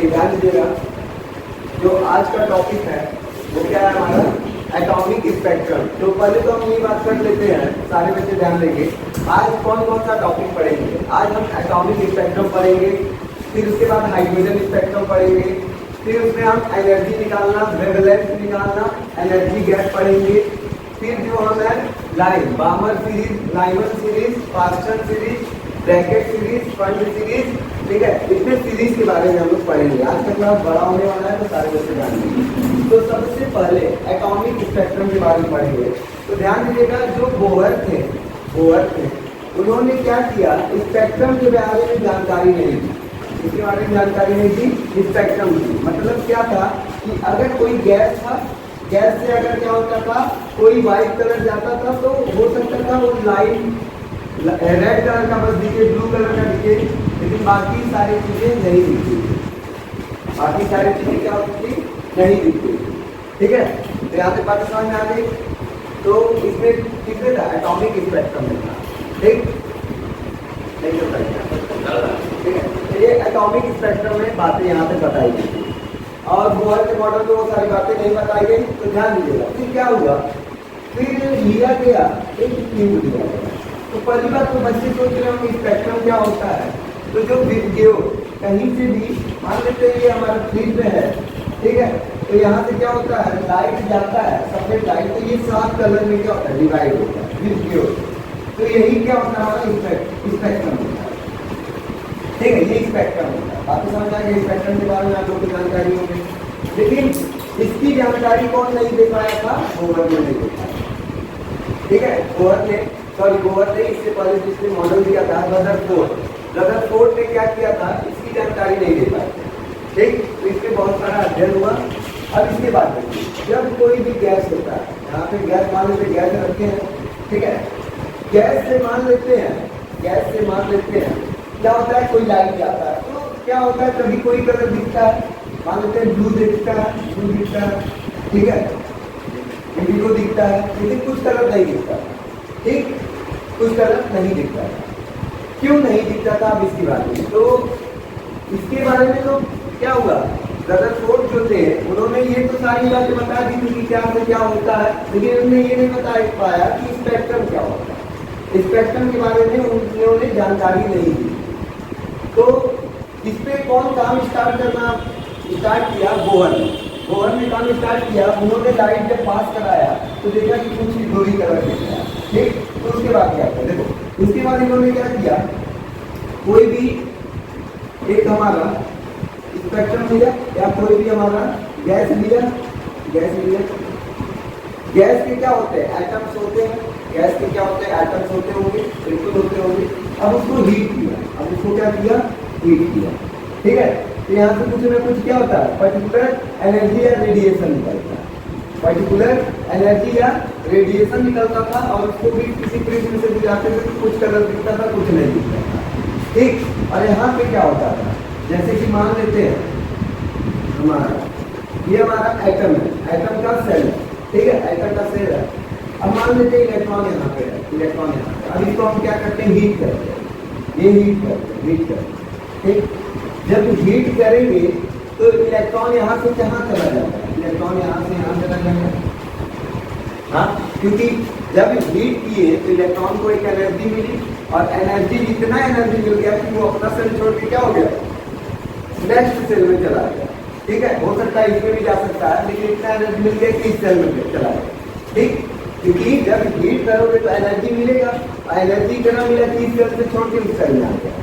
चलिए ध्यान दीजिएगा, जो आज का टॉपिक है वो क्या है हमारा एटॉमिक स्पेक्ट्रम। तो पहले तो हम ये बात कर लेते हैं, सारे बच्चे ध्यान देंगे। आज कौन कौन सा टॉपिक पढ़ेंगे? आज हम एटॉमिक स्पेक्ट्रम पढ़ेंगे, फिर उसके बाद हाइड्रोजन स्पेक्ट्रम पढ़ेंगे, फिर उसमें हम एनर्जी निकालना, वेवलेंथ निकालना, एनर्जी गैप पढ़ेंगे, फिर जो हम है line बामर series, Lyman series, Paschen series, Brackett series, fund series, ठीक है। इतने सीरीज के बारे में हम लोग पढ़ेंगे। आज का क्लास बड़ा होने वाला है तो सारे बच्चे जानेंगे। तो सबसे पहले एटॉमिक स्पेक्ट्रम के बारे में पढ़ेंगे। तो ध्यान दीजिएगा, जो बोहर थे उन्होंने क्या किया, स्पेक्ट्रम के बारे में जानकारी नहीं दी। इसके बारे में जानकारी नहीं थी, स्पेक्ट्रम की मतलब क्या था कि अगर कोई गैस था, गैस से अगर क्या होता था, कोई व्हाइट कलर जाता था तो हो सकता था वो लाइन रेड कलर का बस दिखे, ब्लू कलर का दिखे, लेकिन बाकी सारी चीजें नहीं दिखती, बाकी सारी चीजें क्या होती थी, नहीं दिखती, ठीक है। तो यहाँ से बात समझ में आ गई। तो इसमें किसमें था, एटॉमिक स्पेक्ट्रम में था, ठीक नहीं होता, ठीक है। तो ये एटॉमिक स्पेक्ट्रम में बातें यहाँ पे बताई गई और बोहर के मॉडल में वो सारी बातें नहीं बताई गई। तो ध्यान दीजिएगा, फिर क्या हुआ, फिर लिया गया एक ट्यूब लिया गया। तो पहली बात तो बच्चे सोच रहे हो कि स्पेक्ट्रम क्या होता है। तो जो विद्युत कहीं से भी मान लेते हैं ये हमारा फ्रिज में है, ठीक है। तो यहाँ से क्या होता है, लाइट जाता है, सफेद लाइट, तो ये 7 कलर में क्या होता है, डिवाइड होता है विद्युत। तो यही क्या होता है हमारा स्पेक्ट्रम होता है, ठीक है। ये स्पेक्ट्रम होता है। बात समझ आएगा, स्पेक्ट्रम के बारे में आप लोगों को जानकारी होगी, लेकिन इसकी जानकारी कौन नहीं दे पाया था, बोहर ने नहीं दे पाया, ठीक है। बोहर ने इससे पहले जिसने मॉडल दिया था रदरफोर्ड ने क्या किया था, इसकी जानकारी नहीं दे पाया, ठीक। तो इस पर बहुत सारा अध्ययन हुआ। अब इसके बाद जब कोई भी गैस होता है, यहाँ पे गैस मान लेते, गैस रखे हैं, ठीक है। गैस से मान लेते हैं क्या होता है, कोई लाइट जाता है तो क्या होता है, कभी कोई कलर दिखता है, मान लेते हैं ब्लू दिखता है, ठीक है, इंडिगो दिखता है, लेकिन कुछ कलर नहीं दिखता, ठीक, कुछ कलर नहीं दिखता है। क्यों नहीं दिखता था, अब इसकी बात हुई। तो इसके बारे में तो क्या हुआ, रदरफोर्ड जो थे उन्होंने ये तो सारी बातें बता दी थी कि क्या से क्या होता है, लेकिन उन्होंने ये नहीं बता पाया कि स्पेक्ट्रम क्या होता है। स्पेक्ट्रम के बारे में उन्होंने जानकारी नहीं दी। तो इस पे कौन काम स्टार्ट किया, बोहर ने काम स्टार्ट किया। उन्होंने लाइट जब पास कराया तो देखा कि कुछ ग्लोई कलर दिख रहा है, ठीक। तो उसके बाद क्या किया, देखो उसके बाद इन्होंने क्या किया, कोई भी एक हमारा स्पेक्ट्रम लिया या कोई भी हमारा गैस लिया, गैस के क्या होते हैं, एटम्स होते हैं, गैस के क्या होते हैं, एटम्स होते होंगे, बिल्कुल होते होंगे। अब उसको हीट किया, अब उसको क्या किया, हीट किया, ठीक है। तो यहाँ से कुछ ना कुछ क्या होता है, पर्टिकुलर एनर्जी या रेडिएशन निकलता है, पर्टिकुलर एनर्जी या रेडिएशन निकलता था और उसको भी किसी प्रिज्म से बुझाते थे तो कुछ कलर दिखता था, कुछ नहीं दिखता था, ठीक। और यहाँ पे क्या होता था, जैसे कि मान लेते हैं ये हमारा एटम है, एटम का सेल है, ठीक है, एटम का सेल है। अब मान लेते हैं इलेक्ट्रॉन यहाँ पे है, इलेक्ट्रॉन यहाँ पे। अब इसको हम क्या करते हैं, हीट करते हैं, ये हीट करते हैं, ठीक। जब हीट करेंगे तो इलेक्ट्रॉन यहाँ से कहाँ चला जाता है, इलेक्ट्रॉन यहाँ से यहाँ चला जाएगा, हाँ, क्योंकि जब हीट किए तो इलेक्ट्रॉन को एक एनर्जी मिली और एनर्जी, इतना एनर्जी मिल गया कि वो अपना सेल छोड़ के क्या हो गया, नेक्स्ट सेल में चला गया, ठीक है। हो सकता है इसमें भी जा सकता है, लेकिन इतना एनर्जी मिल गया कि इस सेल में चला गया, ठीक। क्योंकि जब हीट करोगे तो एनर्जी मिलेगा, और एनर्जी इतना मिला कि इस सेल से छोड़ के उस सेल में आ गया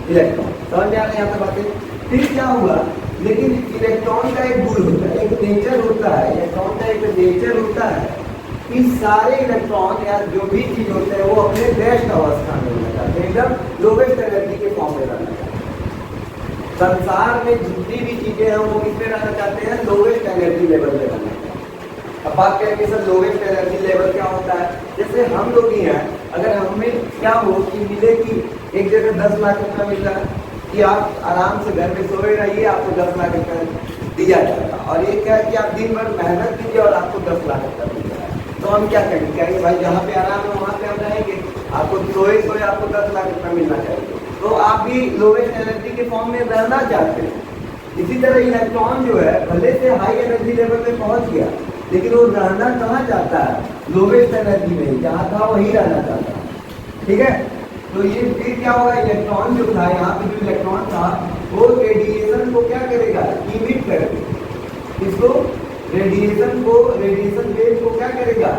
इलेक्ट्रॉन। समझ में आ रहा है यहाँ पे बातें। फिर क्या हुआ, लेकिन इलेक्ट्रॉन का एक गुण होता है, एक नेचर होता है, इलेक्ट्रॉन का एक नेचर होता है कि सारे इलेक्ट्रॉन या जो भी चीज होते हैं वो अपने बेस्ट अवस्था में रहना चाहते हैं, एकदम लोवेस्ट एनर्जी के फॉर्म में रहना चाहते हैं। संसार में जितनी भी चीजें हैं वो किसमें रहना चाहते हैं, लोवेस्ट एनर्जी लेवल में रहना चाहते हैं। अब बात करेंगे सर लोवेस्ट एनर्जी लेवल क्या होता है, जैसे हम लोग ही हैं, अगर हमें क्या हो कि मिले कि एक जगह 10 लाख रुपया मिल रहा है कि आप आराम से घर में सोए रहिए, आपको 10 लाख रुपया दिया जाएगा, और ये क्या है कि आप दिन भर मेहनत कीजिए और आपको 10 लाख रुपया मिल रहा है। तो हम क्या कहेंगे भाई जहाँ पे आराम है वहाँ पे हम रहेंगे, आपको सोए आपको 10 लाख रुपया मिलना चाहिए। तो आप भी लोवेस्ट एनर्जी के फॉर्म में रहना चाहते हैं, इसी तरह इलेक्ट्रॉन जो है भले से हाई एनर्जी लेवल पे पहुंच गया, लेकिन वो रहना कहाँ चाहता है, लोवेस्ट एनर्जी में, जहाँ था वही रहना चाहता है। ठीक है, तो ये फिर क्या होगा, इलेक्ट्रॉन जो था, यहाँ पे जो इलेक्ट्रॉन था वो रेडिएशन को क्या करेगा, इमिट करेगा। इसको रेडिएशन वेव को क्या करेगा,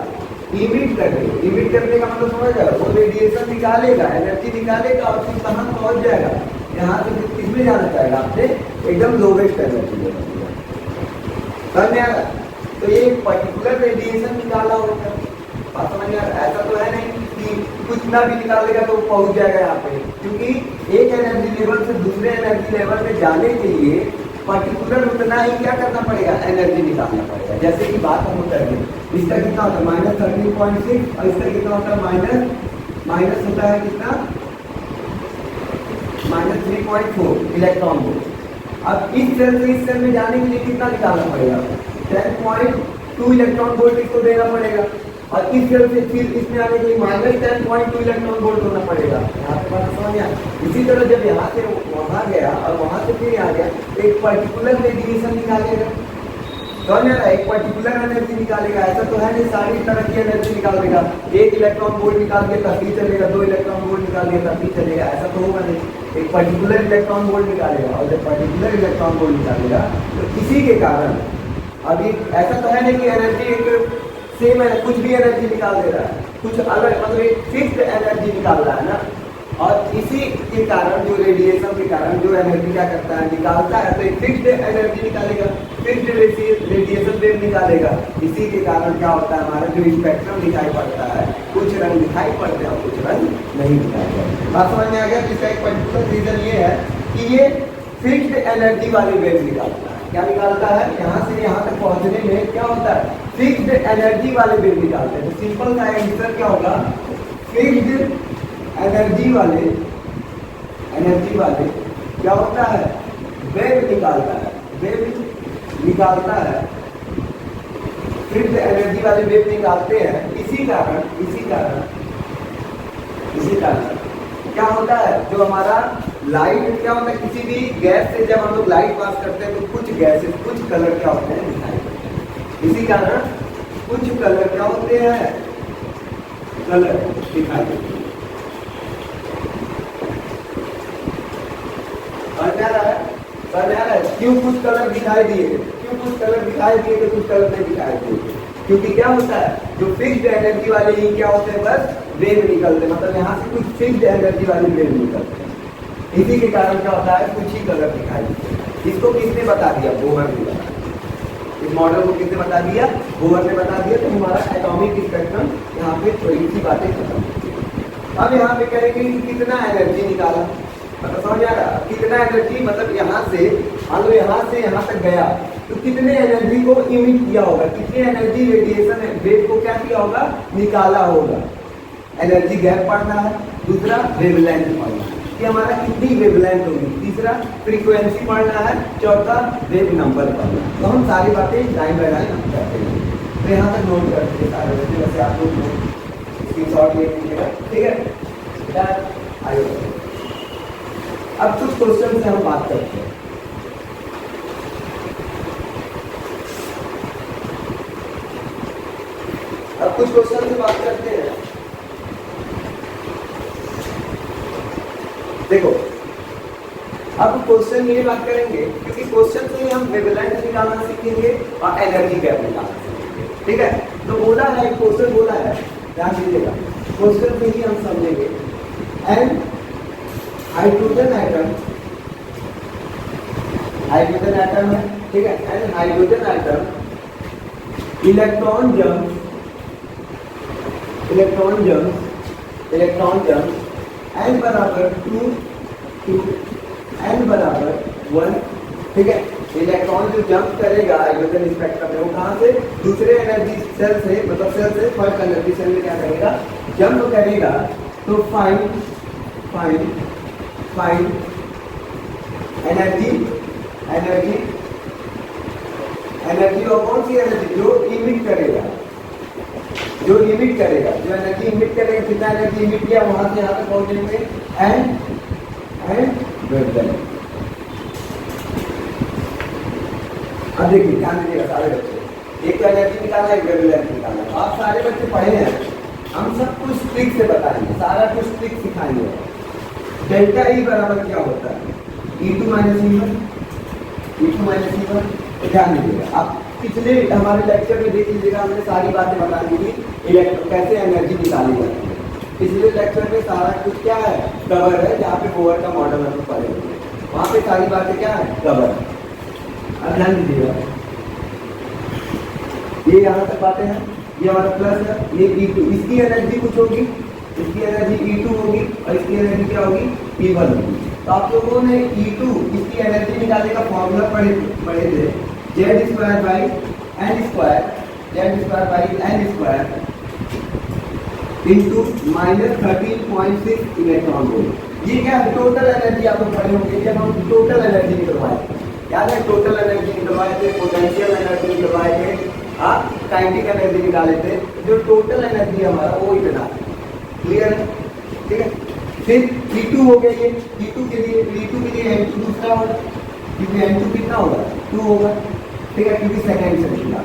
इमिट करेगा। इमिट करने का मतलब समझ जाएगा, वो रेडिएशन निकालेगा, एनर्जी निकालेगा और फिर कहाँ पहुंच जाएगा, यहाँ से किसमें जाना चाहेगा, आपने एकदम लोवेस्ट एनर्जी लेवल। समझ में आ रहा? तो ये पर्टिकुलर रेडिएशन निकाला होगा, बात समझ में आ रहा? ऐसा तो है नहीं कि कुछ ना भी निकालेगा तो पहुंच जाएगा यहाँ पे, क्योंकि एक एनर्जी लेवल से दूसरे एनर्जी लेवल में जाने के लिए पर्टिकुलर उतना ही क्या करना पड़ेगा, एनर्जी निकालना पड़ेगा। जैसे कि बात हम करेंगे, इसका कितना होता है -13.6 और इसका कितना होता है माइनस होता है कितना, -3.4 इलेक्ट्रॉन वोल्ट। अब इस सेल से इस सेल में जाने के लिए कितना निकालना पड़ेगा, 10.2 इलेक्ट्रॉन वोल्ट इसको देना पड़ेगा, और इस सेल से फिर इसमें आने के लिए -10.2 इलेक्ट्रॉन वोल्ट होना पड़ेगा। यहाँ पे बात समझ आया? इसी तरह जब यहाँ से वहाँ गया और वहाँ से फिर यहाँ गया, एक पर्टिकुलर रेडिएशन निकालेगा, समझ में आ रहा है, एक पर्टिकुलर एनर्जी निकालेगा। ऐसा तो है नहीं सारी तरह की एनर्जी निकाल देगा, एक इलेक्ट्रॉन वोल्ट निकाल के तब भी चलेगा, 2 इलेक्ट्रॉन वोल्ट निकाल के तब भी चलेगा, ऐसा तो होगा नहीं। एक पर्टिकुलर इलेक्ट्रॉन वोल्ट निकालेगा, और जब पर्टिकुलर इलेक्ट्रॉन वोल्ट निकालेगा तो इसी के कारण अभी ऐसा तो है नहीं कि एनर्जी एक सेम है, कुछ भी एनर्जी निकाल दे रहा है, कुछ अलग, मतलब एक फिक्स्ड एनर्जी निकाल रहा है ना। और इसी के कारण जो रेडिएशन के कारण जो एनर्जी क्या करता है, निकालता है, तो एक फिक्स्ड एनर्जी निकालेगा, फिक्स्ड रेडिएशन वेव निकालेगा। इसी के कारण क्या होता है, हमारा जो स्पेक्ट्रम दिखाई पड़ता है, कुछ रंग दिखाई पड़ते हैं और कुछ रंग नहीं दिखाई पड़ते। बात समझ में आ गया? इसका एक पर्टिकुलर रीजन ये है कि ये फिक्स्ड एनर्जी वाली वेव निकालता है। क्या निकालता है, यहाँ से यहाँ तक पहुँचने में क्या होता है, फिक्स्ड एनर्जी वाले वेव निकालते हैं। तो सिंपल सा आंसर क्या होगा, फिक्स्ड एनर्जी वाले क्या होता है, वेव निकालता है, वेव निकालता है, फिक्स्ड एनर्जी वाले वेव निकालते हैं। इसी कारण क्या होता है, जो हमारा लाइट क्या होता है, किसी भी गैस से जब हम लोग लाइट पास करते हैं तो कुछ गैसेस, कुछ कलर क्या होते हैं, दिखाई देते हैं। इसी कारण कुछ कलर क्या होते हैं, कलर दिखाई देते हैं। क्यों कुछ कलर दिखाई दिए, क्यों कुछ कलर दिखाई दिए तो कुछ कलर नहीं दिखाई दिए, क्योंकि क्या होता है, जो फिक्स्ड एनर्जी वाले ही क्या होते हैं, बस वेव निकलते हैं, मतलब यहाँ से कुछ फिक्स्ड एनर्जी वाली वेव निकलते हैं। इसी के कारण क्या होता है, कुछ ही कलर दिखाई देते हैं। इसको किसने बता दिया, बोहर ने बता दिया। इस मॉडल को किसने बता दिया, बोहर ने बता दिया। तो हमारा एटॉमिक स्पेक्ट्रम यहाँ पे थोड़ी सी बातें खत्म होती है। अब यहाँ पे करेंगे कि कितना एनर्जी निकाला, मतलब समझ आ रहा, कितना एनर्जी, मतलब यहाँ से मान लो यहाँ से यहाँ तक गया तो कितने एनर्जी को इमिट किया होगा, कितने एनर्जी रेडिएशन वेव को क्या किया होगा, निकाला होगा। एनर्जी गैप पढ़ना है, दूसरा वेवलेंथ पढ़ना है कि हमारा कितनी वेवलेंथ होगी, तीसरा फ्रीक्वेंसी पढ़ना है, चौथा वेव नंबर पढ़ना है। तो हम सारी बातें लाइन बाय लाइन हम करते हैं। तो यहाँ तक नोट करते हैं सारे बच्चे, वैसे आप लोग स्क्रीनशॉट ले लीजिएगा, ठीक है। आइए अब कुछ क्वेश्चन से हम बात करते हैं। अब कुछ क्वेश्चन से बात करते हैं। देखो अब क्वेश्चन ये बात करेंगे, क्योंकि क्वेश्चन से ही हम वेवलेंथ निकालना सीखेंगे और एनर्जी गैप निकालना सीखेंगे, ठीक है। तो बोला है, क्वेश्चन बोला है, ध्यान दीजिएगा, क्वेश्चन से ही हम समझेंगे। एंड हाइड्रोजन एटम है, ठीक है, and hydrogen atom electron jump n बराबर 2 n बराबर 1, ठीक है। इलेक्ट्रॉन जो जंप करेगा हाइड्रोजन स्पेक्ट्रम में, वो कहाँ से, दूसरे एनर्जी सेल से, मतलब सेल से फर्स्ट एनर्जी सेल में क्या करेगा, जंप करेगा। तो फाइंड एनर्जी और कौन सी एनर्जी, जो इमिट करेगा, जो एनर्जी इमिट करेगा, कितना एनर्जी इमिट किया वहां से यहाँ तक पहुंचने में, एंड वेवलेंथ। अब देखिए ध्यान दीजिएगा सारे बच्चे, एक तो एनर्जी निकालना है, एक वेवलेंथ निकालना है। आप सारे बच्चे पढ़े हैं, हम सब कुछ ट्रिक से बताएंगे, सारा कुछ ट्रिक सिखाएंगे। डेल्टा ई बराबर क्या होता है, E2 minus E1, E2 minus E1। तो ध्यान दीजिएगा, आप पिछले हमारे लेक्चर में देख लीजिएगा, हमने सारी बातें बता दी थी कैसे एनर्जी निकाली जाती है। पिछले लेक्चर में सारा कुछ क्या है, कवर है, जहाँ पे बोहर का मॉडल हम पढ़े हुए, वहाँ पे सारी बातें क्या है, कवर है। अब ध्यान दीजिएगा, ये यहाँ तक बातें हैं, ये हमारा प्लस है, ये E2, इसकी एनर्जी कुछ होगी, इसकी एनर्जी E2 होगी और इसकी एनर्जी क्या होगी, E1 होगी। तो आप लोगों ने E2 इसकी एनर्जी निकालने का फॉर्मूला पढ़े थे, Z square by N square, Z square by N square into minus 13.6 electron volt. ये क्या है, टोटल एनर्जी आप लोग पढ़े होंगे, जब हम टोटल एनर्जी निकलवाए थे, याद है, टोटल एनर्जी निकलवाए थे, पोटेंशियल एनर्जी निकलवाए थे, काइनेटिक एनर्जी निकाले थे। जो टोटल एनर्जी हमारा वो इतना, क्लियर है, ठीक है। फिर E2 हो गया, ये E2 के लिए N2 दूसरा होगा, क्योंकि N2 कितना होगा, 2 होगा, ठीक है, क्योंकि सेकेंड से निकला,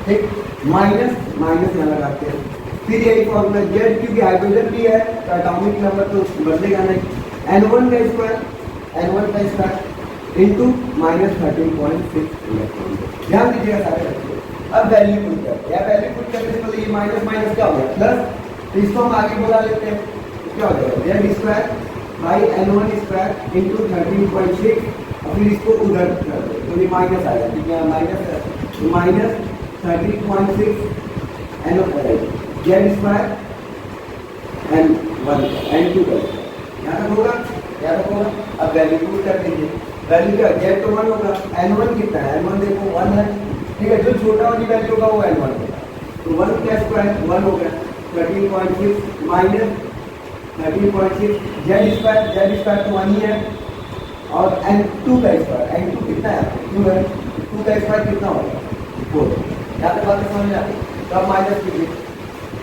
ठीक, माइनस माइनस यहाँ लगाते हैं। फिर यही फॉर्मूला जेड, क्योंकि हाइड्रोजन भी है तो एटॉमिक नंबर तो बदलेगा नहीं, N1 का स्क्वायर इंटू माइनस 13.6 इलेक्ट्रॉन। ध्यान दीजिएगा सारे बच्चे। अब वैल्यू पुट करते हैं, वैल्यू पुट करने से पहले ये माइनस माइनस क्या हो गया, प्लस, तो इसको हम आगे बोला लेते हैं, क्या हो जाएगा, Z square by N1 square into 13.6, और फिर इसको उधर कर दो तो ये माइनस आ जाए, क्योंकि यहाँ माइनस है, तो minus 13.6 Z square N1 N2 का, यहाँ तक होगा, यहाँ तक होगा। अब वैल्यू पुट कर दीजिए, वैल्यू क्या, जेड तो 1 होगा, N1 कितना है, N1 देखो 1 है, ठीक है, जो छोटा वाली वैल्यू होगा वो N1 होगा, तो 1 का स्क्वायर 1 हो गया, 13.6 माइनस 13.6 जेड स्क्वायर तो 1 ही है, और N2 का कितना है, 2 है, 2 का स्क्वायर कितना होगा, 4। यहाँ तक बातें समझ में आती है। तो अब माइनस कीजिए,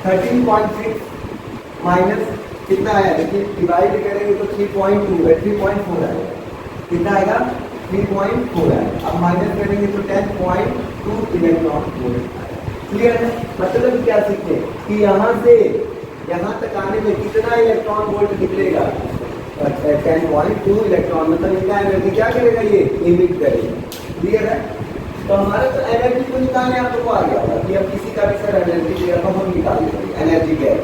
13.6 माइनस कितना आया, देखिए डिवाइड करेंगे तो 3.2 है, 3.4 आएगा, कितना आएगा, 3.4 आएगा। अब माइनस करेंगे तो 10.2 इलेक्ट्रॉन वोल्ट आएगा। क्लियर है, मतलब क्या सीखते हैं कि यहाँ से यहाँ तक आने में कितना इलेक्ट्रॉन वोल्ट निकलेगा, 10.2 इलेक्ट्रॉन, मतलब इतना एनर्जी क्या करेगा, ये इमिट करेगा। क्लियर है, तो हमारा तो एनर्जी को निकालने आप लोग को आ गया होगा कि अब किसी का भी सर एनर्जी दिया तो हम निकाल देंगे एनर्जी गैप।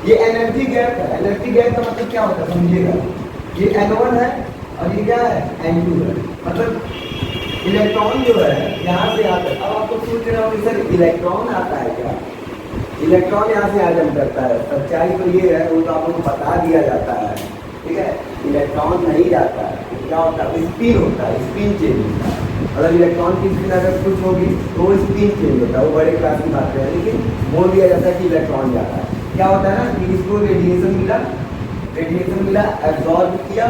ये एनर्जी गैप है, एनर्जी गैप का मतलब क्या होता है समझिएगा, ये N1 है और ये क्या है, N2 है, मतलब इलेक्ट्रॉन जो है यहाँ से आता है। अब आप लोग सोच रहे हो कि सर इलेक्ट्रॉन आता है क्या, इलेक्ट्रॉन यहाँ से आ जम करता है, सच्चाई तो ये है, वो तो आप लोग को बता दिया जाता है, ठीक है, इलेक्ट्रॉन नहीं जाता है, क्या होता है, स्पिन होता है, स्पिन चेंज होता है। अगर इलेक्ट्रॉन की स्पिन अगर कुछ होगी तो वो स्पिन चेंज होता है, वो बड़े क्लास की बात है, लेकिन बोल दिया जाता है कि इलेक्ट्रॉन जाता है। क्या होता है ना कि इसको रेडिएशन मिला, एब्जॉर्ब किया,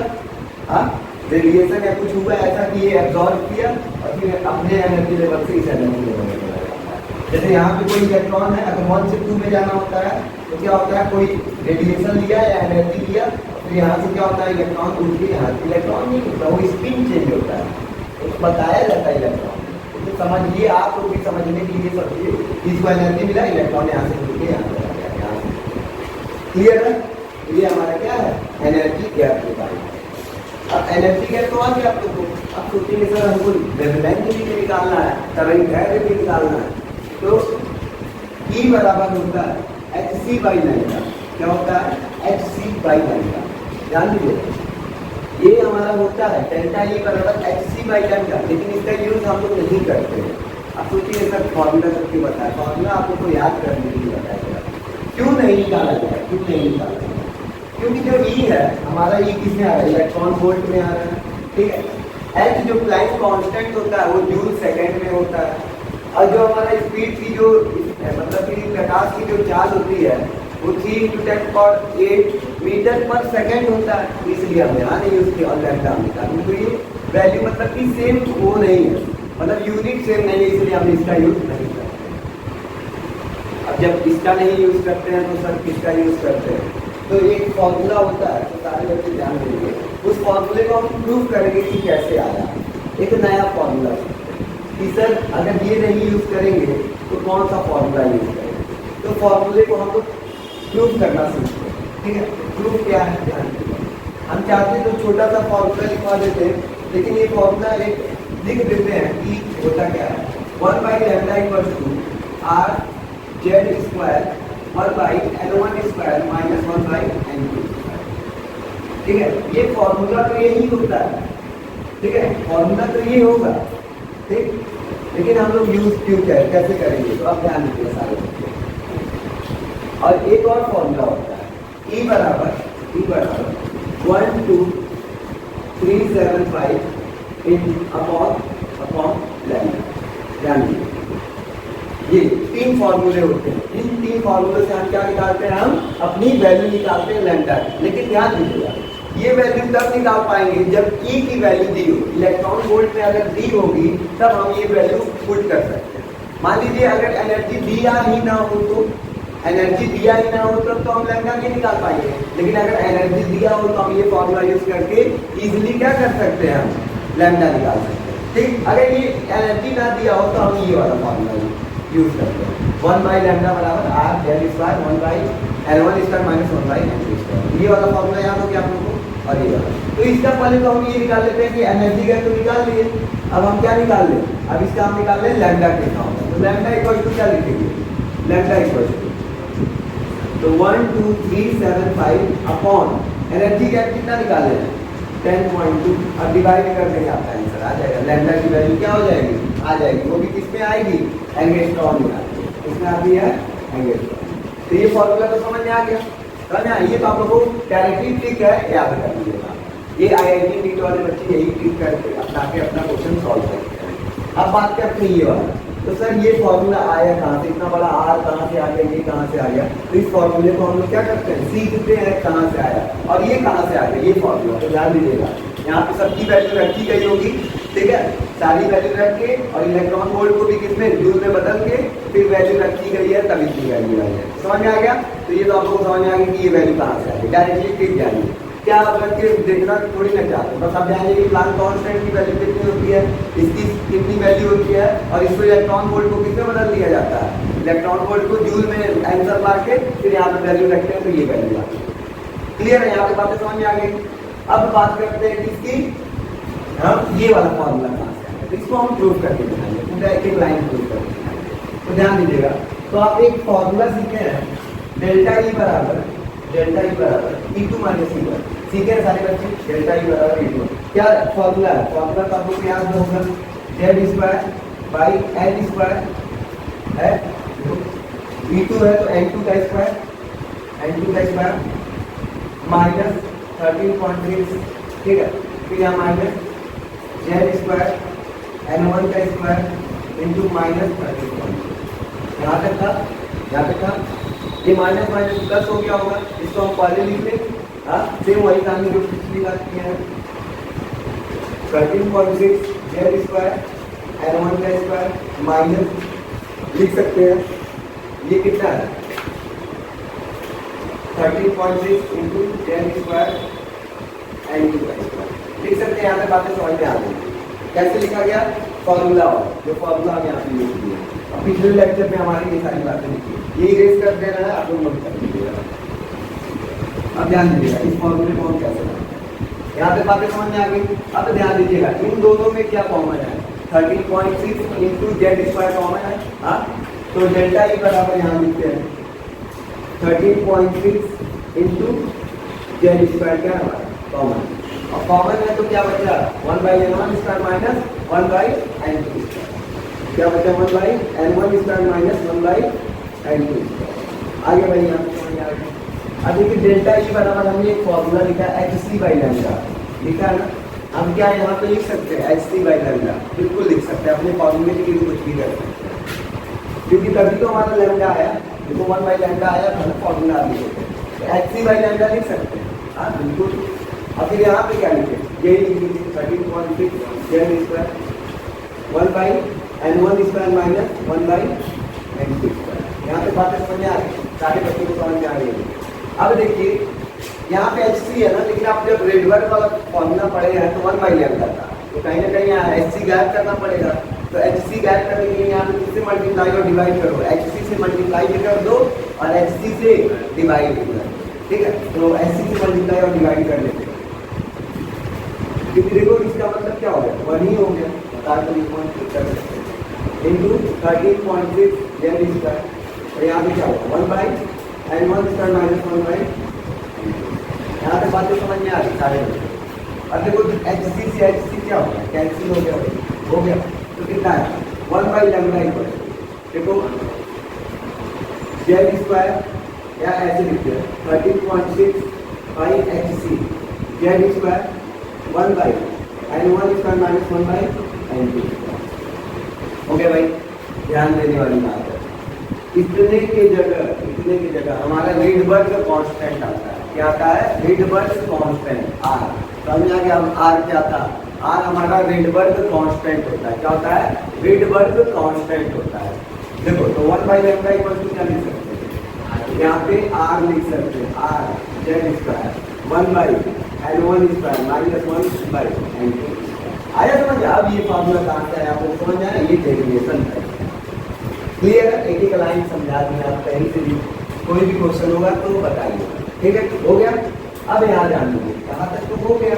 रेडिएशन या कुछ हुआ ऐसा कि ये एब्जॉर्ब किया और फिर अपने एनर्जी लेवल से इस एनर्जी लेवल में चला जाता है। जैसे यहाँ पे कोई इलेक्ट्रॉन है, अगर 1 से 2 में जाना होता है तो क्या होता है, कोई रेडिएशन लिया या एनर्जी लिया, फिर यहाँ से क्या होता है, इलेक्ट्रॉन उठ के यहाँ, इलेक्ट्रॉन नहीं होता, वो स्पिन चेंज होता है, तो बताया जाता है इलेक्ट्रॉन। तो समझिए, आप लोग भी समझने के लिए समझिए, इसको एनर्जी मिला, इलेक्ट्रॉन यहाँ से उठ के यहाँ चला गया, यहाँ से। क्लियर है, ये हमारा क्या है, एनर्जी गैप के बारे में। अब एनर्जी गैप तो आ गया आप लोग को, अब सोचेंगे सर हमको वेवलेंथ भी निकालना है, तरंग दैर्घ्य भी निकालना है, तो E बराबर होता है hc/λ। क्या होता है, hc/λ। ध्यान दीजिए, ये हमारा होता है डेल्टा E बराबर hc/λ, लेकिन इसका यूज हम लोग नहीं करते हैं। अब सोचिए सर फॉर्मूला करके बताया, फॉर्मूला आप लोग को याद करने के लिए बताया गया, क्यों नहीं निकाला जाए, क्यों नहीं निकाला जाए, क्योंकि जो E है हमारा, E किसमें आ रहा है, इलेक्ट्रॉन वोल्ट में आ रहा है, ठीक है। H जो प्लांक कांस्टेंट होता है वो जूल सेकंड में होता है, और जो हमारा स्पीड की जो मतलब कि प्रकाश की जो चाल होती है वो 3 × 10⁸ मीटर पर सेकंड होता है, इसलिए हमने यहाँ नहीं यूज किया और लैम्डा निकालने। तो ये वैल्यू मतलब कि सेम वो नहीं है, मतलब यूनिट सेम नहीं है, इसलिए हम इसका यूज नहीं करते। अब जब इसका नहीं यूज करते हैं तो सर किसका यूज करते हैं, तो एक फॉर्मूला होता है, तो सारे बच्चे ध्यान देंगे, उस फॉर्मूले को हम प्रूव करेंगे कि कैसे आया, एक नया फॉर्मूला। कि सर अगर ये नहीं यूज करेंगे तो कौन सा फॉर्मूला यूज करेंगे। तो फॉर्मूले को हम लोग प्रूव करना सीखते हैं, ठीक है। प्रूव क्या है, ध्यान दीजिए। हम चाहते हैं तो छोटा सा फॉर्मूला लिखवा देते हैं, लेकिन ये फॉर्मूला एक लिख देते हैं कि होता क्या है। 1/λ = r z square 1/n1 square minus 1/n2 square, ठीक है। ये फॉर्मूला तो यही होता है, ठीक है, फॉर्मूला तो ये होगा, ठीक। लेकिन हम लोग यूज क्यों कैसे करेंगे, तो आप ध्यान दीजिए सारे बच्चे। और एक और फॉर्मूला होता है E बराबर 12375 इन अपॉन लैम्डा। ध्यान दीजिए, ये 3 फॉर्मूले होते हैं। इन 3 फॉर्मूले से हम क्या निकालते हैं, हम अपनी वैल्यू निकालते हैं लैम्डा की। लेकिन ध्यान दीजिएगा, ये वैल्यू तब निकाल पाएंगे जब E की वैल्यू दी होगी। इलेक्ट्रॉन वोल्ट में अगर दी होगी तब हम ये वैल्यू पुट कर सकते हैं। मान लीजिए अगर एनर्जी दिया ही ना हो, तो एनर्जी दिया ही ना हो तो हम लैम्डा नहीं निकाल पाएंगे। लेकिन अगर एनर्जी दिया हो तो हम ये फॉर्मूला यूज करके इजीली क्या कर सकते हैं, हम लैम्डा निकाल सकते हैं, ठीक। अगर ये एनर्जी ना दिया हो तो हम ये वाला फॉर्मूला यूज करते हैं। 1/λ बराबर r z square 1/n1 square minus 1/n2 square. ये वाला फॉर्मूला याद हो गया आप लोगों को। और ये वाला तो इसका पहले तो हम ये निकाल लेते हैं कि एनर्जी का तो निकाल लिए। अब हम क्या निकाल लें, अब इसका हम निकाल लें लैम्डा के फॉर्म। तो लैम्डा इक्वल टू क्या लिखेंगे, लैम्डा इक्वल तो 12375 अपॉन एनर्जी गैप कितना निकाले हैं 10.2। अब डिवाइड कर देंगे, आपका आंसर आ जाएगा। लैम्डा की वैल्यू क्या हो जाएगी, आ जाएगी। वो भी किस में आएगी, एंगस्ट्रॉम में आएगी। इसमें आती है एंगस्ट्रॉम। तो ये फॉर्मूला तो समझ में आ गया, समझ में आइए। तो आप लोगों को डायरेक्टली ट्रिक है, याद कर लीजिएगा। ये IIT नीट वाले बच्चे यही ट्रिक करके अपना क्वेश्चन सॉल्व करते हैं। अब बात करते हैं ये वाला। तो सर ये फॉर्मूला आया कहाँ से, इतना बड़ा R कहाँ से आ गया, ये कहाँ से आ गया। तो इस फॉर्मूले को हम लोग क्या करते हैं, सीखते हैं कहाँ से आया और ये कहाँ से आ गया ये फॉर्मूला। तो ध्यान दीजिएगा, यहाँ पे सबकी वैल्यू रखी गई होगी, ठीक है। सारी वैल्यू रख के और इलेक्ट्रॉन वोल्ट को भी किसमें, जूल में बदल के फिर वैल्यू रखी गई है, तब इसकी वैल्यू आई है। समझ में आ गया। तो ये तो आप लोग समझ में आ गया कि ये वैल्यू कहाँ से आ गई। डायरेक्टली ट्रिक जानिए, क्या आप रख के देखना थोड़ी ना चाहते, बस आप जानिए कि प्लांक कांस्टेंट की वैल्यू कितनी होती है, इसकी कितनी वैल्यू होती है, और इसको इलेक्ट्रॉन वोल्ट को किसमें बदल दिया जाता है, इलेक्ट्रॉन वोल्ट को जूल में आंसर ला के फिर यहाँ पे वैल्यू रखते हैं, तो ये वैल्यू आती है। क्लियर है, यहाँ पे बातें समझ में आ गई। अब बात करते हैं किसकी, हम ये वाला फॉर्मूला कहाँ से आया, इसको हम प्रूव करके दिखाएंगे, पूरा एक लाइन प्रूव करके दिखाएंगे। तो ध्यान दीजिएगा, तो आप एक फॉर्मूला सीखे हैं, डेल्टा ई बराबर E2 माइनस E1। सीखे हैं सारे बच्चे, डेल्टा ई बराबर E2। क्या फॉर्मूला है, फॉर्मूला तो आपको याद होगा, z square by n square है, E2 है तो n2 का स्क्वायर माइनस 13.3, ठीक है। फिर यहाँ माइनस z स्क्वायर n1 का स्क्वायर इंटू माइनस 13.3। यहाँ तक था। ये माइनस माइनस प्लस हो गया होगा, इसको हम पहले लिख लें। सेम वही कहानी जो पिछली बात की है, 13.6 z स्क्वायर n1 का स्क्वायर माइनस लिख सकते हैं, ये कितना है 13.6 इंटू z स्क्वायर n2 का स्क्वायर लिख सकते हैं। यहाँ पे बातें समझ में आ गई। कैसे लिखा गया, फॉर्मूला जो फॉर्मूला हम यहाँ पे यूज किए। पिछले लेक्चर में हमारी ये सारी बातें लिखी, ये इरेज कर देना है, आप लोग नोट कर लीजिएगा। अब ध्यान दीजिएगा इस फॉर्मूले को हम कैसे बनाते, यहाँ पे बातें समझ में आ गई। अब ध्यान दीजिएगा, इन दोनों में क्या कॉमन है, 13.6 इंटू जेड स्क्वायर कॉमन है। हाँ, तो डेल्टा ई बराबर यहाँ लिखते हैं 13.6 इंटू जेड स्क्वायर क्या है कॉमन, और कॉमन है तो क्या बचा 1/n1 square minus 1/n2 square. क्या बचा 1/n1 square minus 1/n2 square. आगे भाई यहाँ समझ में आ गया। अब देखिए डेल्टा ई बराबर हमने एक फॉर्मूला लिखा है hc/λ लिखा है ना। हम क्या यहाँ पे लिख सकते हैं hc/λ, बिल्कुल लिख सकते हैं, अपने फॉर्मूले के लिए कुछ भी कर सकते हैं, क्योंकि तभी तो हमारा लैम्डा आया, देखो 1/λ आया था ना फॉर्मूला लिखे थे, hc/λ लिख सकते हैं। हाँ बिल्कुल। और फिर यहाँ पे क्या लिखे, यही लिख लीजिए 13.6 Z square 1/n1 square minus 1/n2 square. यहाँ पे बातें समझ में आ रही, सारे बच्चों को समझ में आ रही है। अब देखिए यहाँ पे HC है ना, लेकिन आप जब रेडवर्ड वाला फॉर्मूला पढ़े हैं तो 1/λ था, तो कहीं ना कहीं यहाँ HC गायब करना पड़ेगा। तो एच सी गैप करने के लिए यहाँ पे किससे मल्टीप्लाई और डिवाइड करो, एच सी से मल्टीप्लाई भी कर दो और एच सी से डिवाइड भी कर दो, ठीक है। तो एच सी से मल्टीप्लाई और डिवाइड कर लेते हैं, क्योंकि देखो इसका मतलब क्या हो गया, वन ही हो गया, बता दो इंटू 13.6 जेड स्क्वायर, और यहाँ पे क्या होगा 1 by N one square minus 1 by, यहाँ पे बातें समझ में आ रही सारे। अब देखो एच सी से एच सी क्या हो गया, कैंसिल हो गया, तो कितना है 1 बाई लैम्डा इक्वल, देखो जेड स्क्वायर या ऐसे लिखते हैं 13.6 by H C Z square 1 by N one square minus 1 by N two. Okay भाई, ध्यान देने वाली बात है, इतने के जगह हमारा रिडबर्ग कांस्टेंट आता है, क्या आता है रिडबर्ग कांस्टेंट आर, समझ आ गया। अब आर क्या था, आर हमारा रिडबर्ग कांस्टेंट होता है, क्या होता है रिडबर्ग कांस्टेंट होता है। देखो तो 1 बाई लैम्डा इक्वल टू क्या लिख सकते हैं, यहाँ पे आर लिख सकते हैं, R Z square 1 by N one square minus 1 by N two. आया समझ, अब ये फॉर्मूला कहाँ से आया आपको समझ आया, ये डेरिवेशन है, क्लियर है। एक एक लाइन समझा दी आप, कहीं से भी कोई भी क्वेश्चन होगा तो बताइए, ठीक है हो गया। अब यहाँ जान लीजिए कहाँ तक तो हो गया।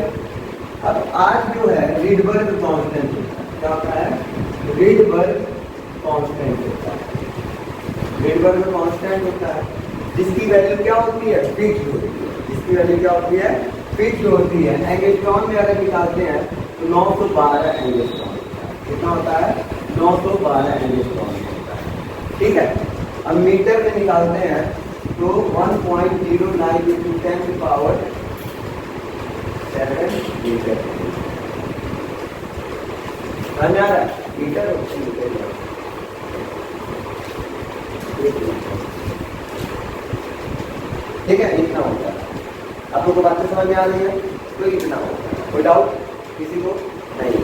अब आज जो है रिडबर्ग कांस्टेंट होता है, क्या होता है रिडबर्ग कांस्टेंट होता है, रिडबर्ग कांस्टेंट होता है जिसकी वैल्यू क्या होती है फिक्स्ड होती है, जिसकी वैल्यू क्या होती है फिक्स्ड होती है। एंगस्ट्रॉन में अगर निकालते हैं तो 912 एंगस्ट्रॉन, कितना होता है 912 एंगस्ट्रॉन होता है, ठीक है। अब मीटर में निकालते हैं तो 1.09 into 10 की पावर 7 मीटर, समझ आ रहा है मीटर ठीक है, इतना होता है। आप लोगों को बातें समझ में आ रही है, तो इतना होता है, कोई डाउट किसी को नहीं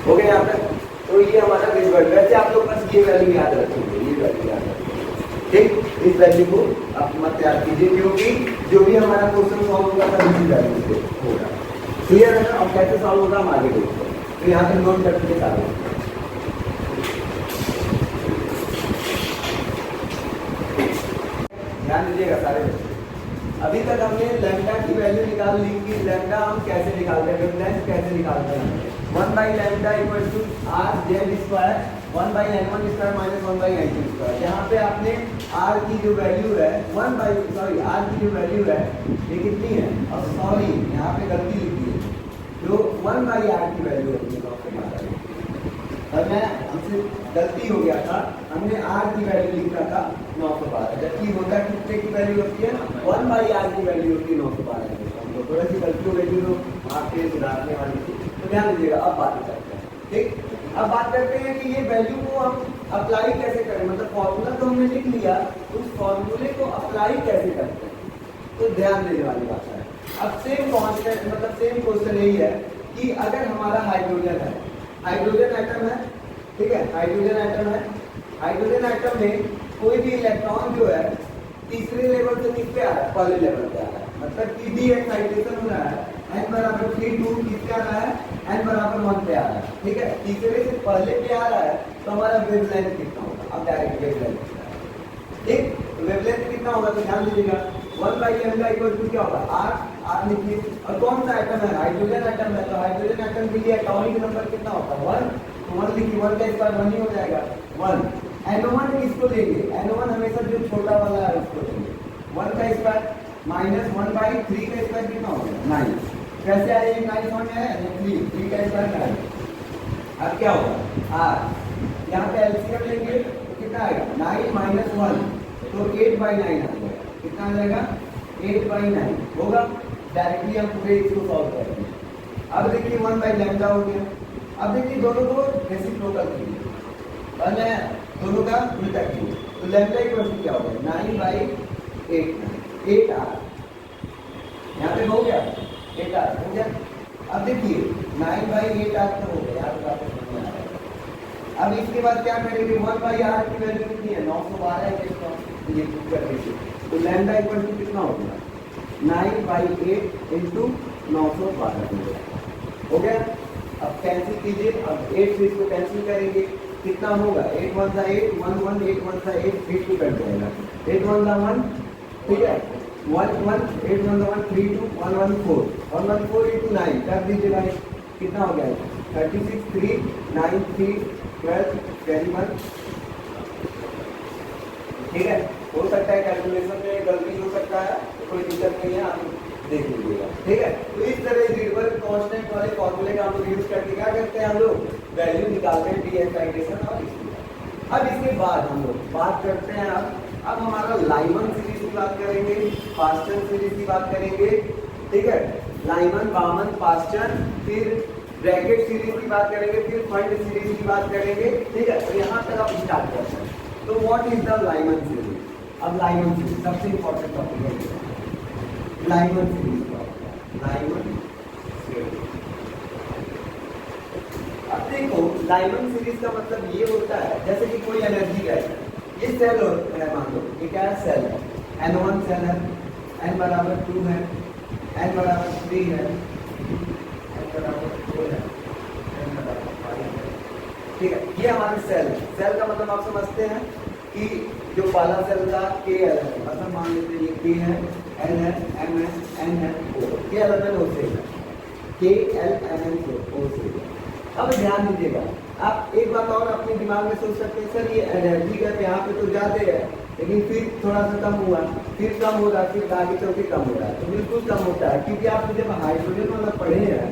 हो गया यहाँ तक। तो ये हमारा रिजल्ट, वैसे आप लोग बस ये वैल्यू याद रखेंगे, ये वैल्यू याद रखेंगे, ठीक। इस वैल्यू को आप मत याद कीजिए, क्योंकि जो भी हमारा क्वेश्चन सॉल्व होगा सब इसी वैल्यू से होगा, क्लियर है ना। अब कैसे सॉल्व होगा हम आगे देखते हैं, तो यहाँ पे नोट करके सारे ध्यान दीजिएगा सारे बच्चे। अभी तक हमने लैम्डा की वैल्यू निकाल ली कि लैम्डा हम कैसे निकालते हैं, वेवलेंथ कैसे निकालते हैं, 1 by lambda equal to R Z square 1 by N one square minus 1 by N two square. यहाँ पे आपने आर की जो वैल्यू है आर की जो वैल्यू है ये कितनी है, अब सॉरी यहाँ पे गलती लिखी है, जो 1 बाई आर की वैल्यू है और मैं हमसे गलती हो गया था, हमने आर की वैल्यू लिखा था 912, जबकि होता कितने की वैल्यू होती है 1 बाई आर की वैल्यू होती है 912। तो थोड़ा सी गलती हो गई थी, तो वहाँ पे सुधारने वाली थी, तो ध्यान दीजिएगा। अब बात करते हैं, ठीक। अब बात करते हैं कि ये वैल्यू को हम अप्लाई कैसे करें, मतलब फॉर्मूला तो हमने लिख लिया, उस फॉर्मूले को अप्लाई कैसे करते हैं, तो ध्यान देने वाली बात है। अब सेम कॉन्सेप्ट मतलब सेम क्वेश्चन यही है कि अगर हमारा हाइड्रोजन है, हाइड्रोजन एटम है, ठीक है, हाइड्रोजन एटम है, हाइड्रोजन एटम में कोई भी इलेक्ट्रॉन जो है तीसरे लेवल से किस पे आ रहा है, पहले लेवल पे आ रहा है, मतलब कि डी एक्साइटेशन हो रहा है, n बराबर 3 2 किस पे आ रहा है, n बराबर 1 पे आ रहा है, ठीक है। तीसरे से पहले पे आ रहा है तो हमारा वेवलेंथ कितना होगा, अब डायरेक्ट वेवलेंथ, ठीक, वेवलेंथ कितना होगा तो ध्यान दीजिएगा 1 बाई लैम्डा इक्वल टू क्या होगा आर लिखिए। और कौन सा एटम है, हाइड्रोजन एटम है, तो हाइड्रोजन एटम के लिए एटॉमिक नंबर कितना होता है 1, तो 1 लिखिए, 1 का स्क्वायर 1 ही हो जाएगा 1। NO1 किसको लेंगे, NO1 हमेशा जो छोटा वाला है उसको लेंगे, 1 का स्क्वायर माइनस 1 बाई 3 का स्क्वायर कितना होगा 9, कैसे आएगी 9 समझ में आया, 3 का स्क्वायर 9। अब क्या होगा आर, यहाँ पे एलसीएम लेंगे तो कितना आएगा 9 माइनस 1, तो 8 बाई 9 आ जाएगा, कितना आ जाएगा 8 बाई 9 होगा। डायरेक्टली हम पूरे इसको सॉल्व करेंगे। अब देखिए 1 बाई लैम्डा हो गया। अब देखिए दोनों को रेसिप्रोकल कीजिए, और मैं दोनों का उल्टा कीजिए, तो लैम्डा इक्वल टू क्या होगा 9 बाई 8 आर, यहाँ पे हो गया 8 आर हो गया। अब देखिए 9 बाई 8 आर तो हो गया, यहाँ पे बात समझ में आ रहा है। अब इसके बाद क्या करेंगे, 1 बाई आर की वैल्यू कितनी है 912 है, ये प्रूव कर दीजिए, तो लैम्डा इक्वल टू कितना होगा 9 बाई 8 इंटू 912 हो गया। अब कैंसिल कीजिए, अब 8 से इसको कैंसिल करेंगे, कितना होगा 8 1 सा 8 1 1 8 1 सा 8 8 को कट जाएगा, 8 1 सा 1, ठीक है 1 1 8 1 सा 1 3 2 1 1 4 1 1 4 into 9 कर दीजिएगा, कितना हो गया 36 3 9 3 12 21, ठीक है। हो सकता है कैलकुलेशन में गलती हो सकता है, तो कोई दिक्कत नहीं है, आप देख लीजिएगा, ठीक है। तो इस तरह रिवर्स कांस्टेंट वाले फॉर्मूले का हम लोग यूज करके क्या करते हैं, हम लोग वैल्यू निकालते हैं डी एक्साइटेशन और इसकी। अब इसके बाद हम लोग बात करते हैं, अब हमारा लाइमन सीरीज की बात करेंगे, पास्टन सीरीज की बात करेंगे, ठीक है। लाइमन, बामन, पास्टन, फिर ब्रैकेट सीरीज की बात करेंगे, फिर फंड सीरीज की बात करेंगे, ठीक है। तो यहाँ तक आप स्टार्ट करते हैं। तो what is the Lyman series? अब लाइमन सीरीज सबसे इंपॉर्टेंट टॉपिक है, लाइमन सीरीज का लाइमन सीरीज। अब देखो लाइमन सीरीज का मतलब ये होता है, जैसे कि कोई एनर्जी गैस है, ये सेल है, मान लो ये क्या है, सेल है, N1 सेल है, N बराबर 2 है, N बराबर 3 है, N बराबर 4 है, N बराबर 5 है, ठीक है। ये हमारे सेल है। सेल का मतलब आप समझते हैं कि जो पहला सेल का के एल है, मतलब मान लेते हैं ये के है, एल है, एम है, एन है, ओ, के एल एम एन ओ से है, के एल एम एन ओ से है। अब ध्यान दीजिएगा, आप एक बात और अपने दिमाग में सोच सकते हैं, सर ये एनर्जी का यहाँ पे तो ज्यादा है, लेकिन फिर थोड़ा सा कम हुआ, फिर कम हो रहा, फिर आगे चल के कम हो रहा है। तो बिल्कुल कम होता है, क्योंकि आप जब हाइड्रोजन वाला पढ़े हैं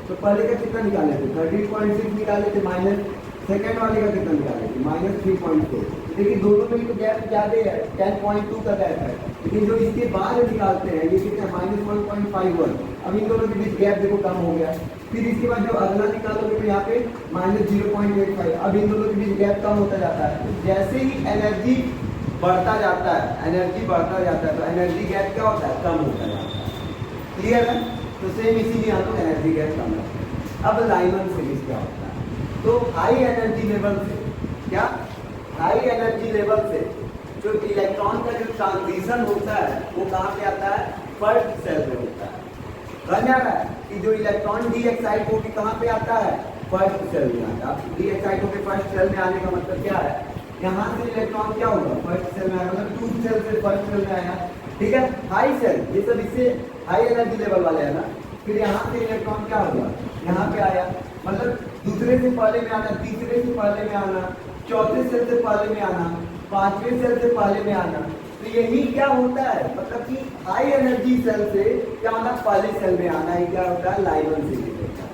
तो पहले का कितना निकाले थे, 13.6 निकाले थे, माइनस सेकेंड वाले का कितना निकाले थे, -3.4। देखिए दोनों में तो गैप ज्यादा है, 10.2 का गैप है, लेकिन जो इसके बाद निकालते हैं ये कितना -1.51। अब इन दोनों के बीच गैप देखो कम हो गया। फिर इसके बाद जो अगला निकालोगे तो यहाँ पे -0.85। अब इन दोनों के बीच गैप कम होता जाता है। तो जैसे ही एनर्जी बढ़ता जाता है, एनर्जी बढ़ता जाता है, तो एनर्जी गैप क्या होता है, कम होता जाता है। क्लियर है? तो सेम इसीलिए यहाँ तो एनर्जी गैप कम है। अब लाइमन सीरीज क्या होता है, तो हाई एनर्जी लेवल से, क्या हाई एनर्जी लेवल से जो इलेक्ट्रॉन का जो ट्रांजिशन होता है वो कहाँ पे आता है, फर्स्ट सेल में होता है। समझ आ रहा है कि जो इलेक्ट्रॉन डी एक्साइट होकर कहाँ पे आता है, फर्स्ट सेल में आता है। डी एक्साइट होकर फर्स्ट सेल में आने का मतलब क्या है, यहाँ से इलेक्ट्रॉन क्या होगा, फर्स्ट सेल में आया, मतलब टू सेल से फर्स्ट सेल में आया, ठीक है। हाई सेल ये सब इससे हाई एनर्जी लेवल वाले है ना। फिर यहाँ से इलेक्ट्रॉन क्या होगा, यहाँ पे आया, मतलब दूसरे से पहले में आना, तीसरे से पहले में आना, चौथे सेल से पहले में आना, पांचवें सेल से पहले में आना। तो यही क्या होता है, मतलब कि हाई एनर्जी सेल से क्या होना, पहले सेल में आना, ये क्या होता है, लाइमन सीरीज होता है।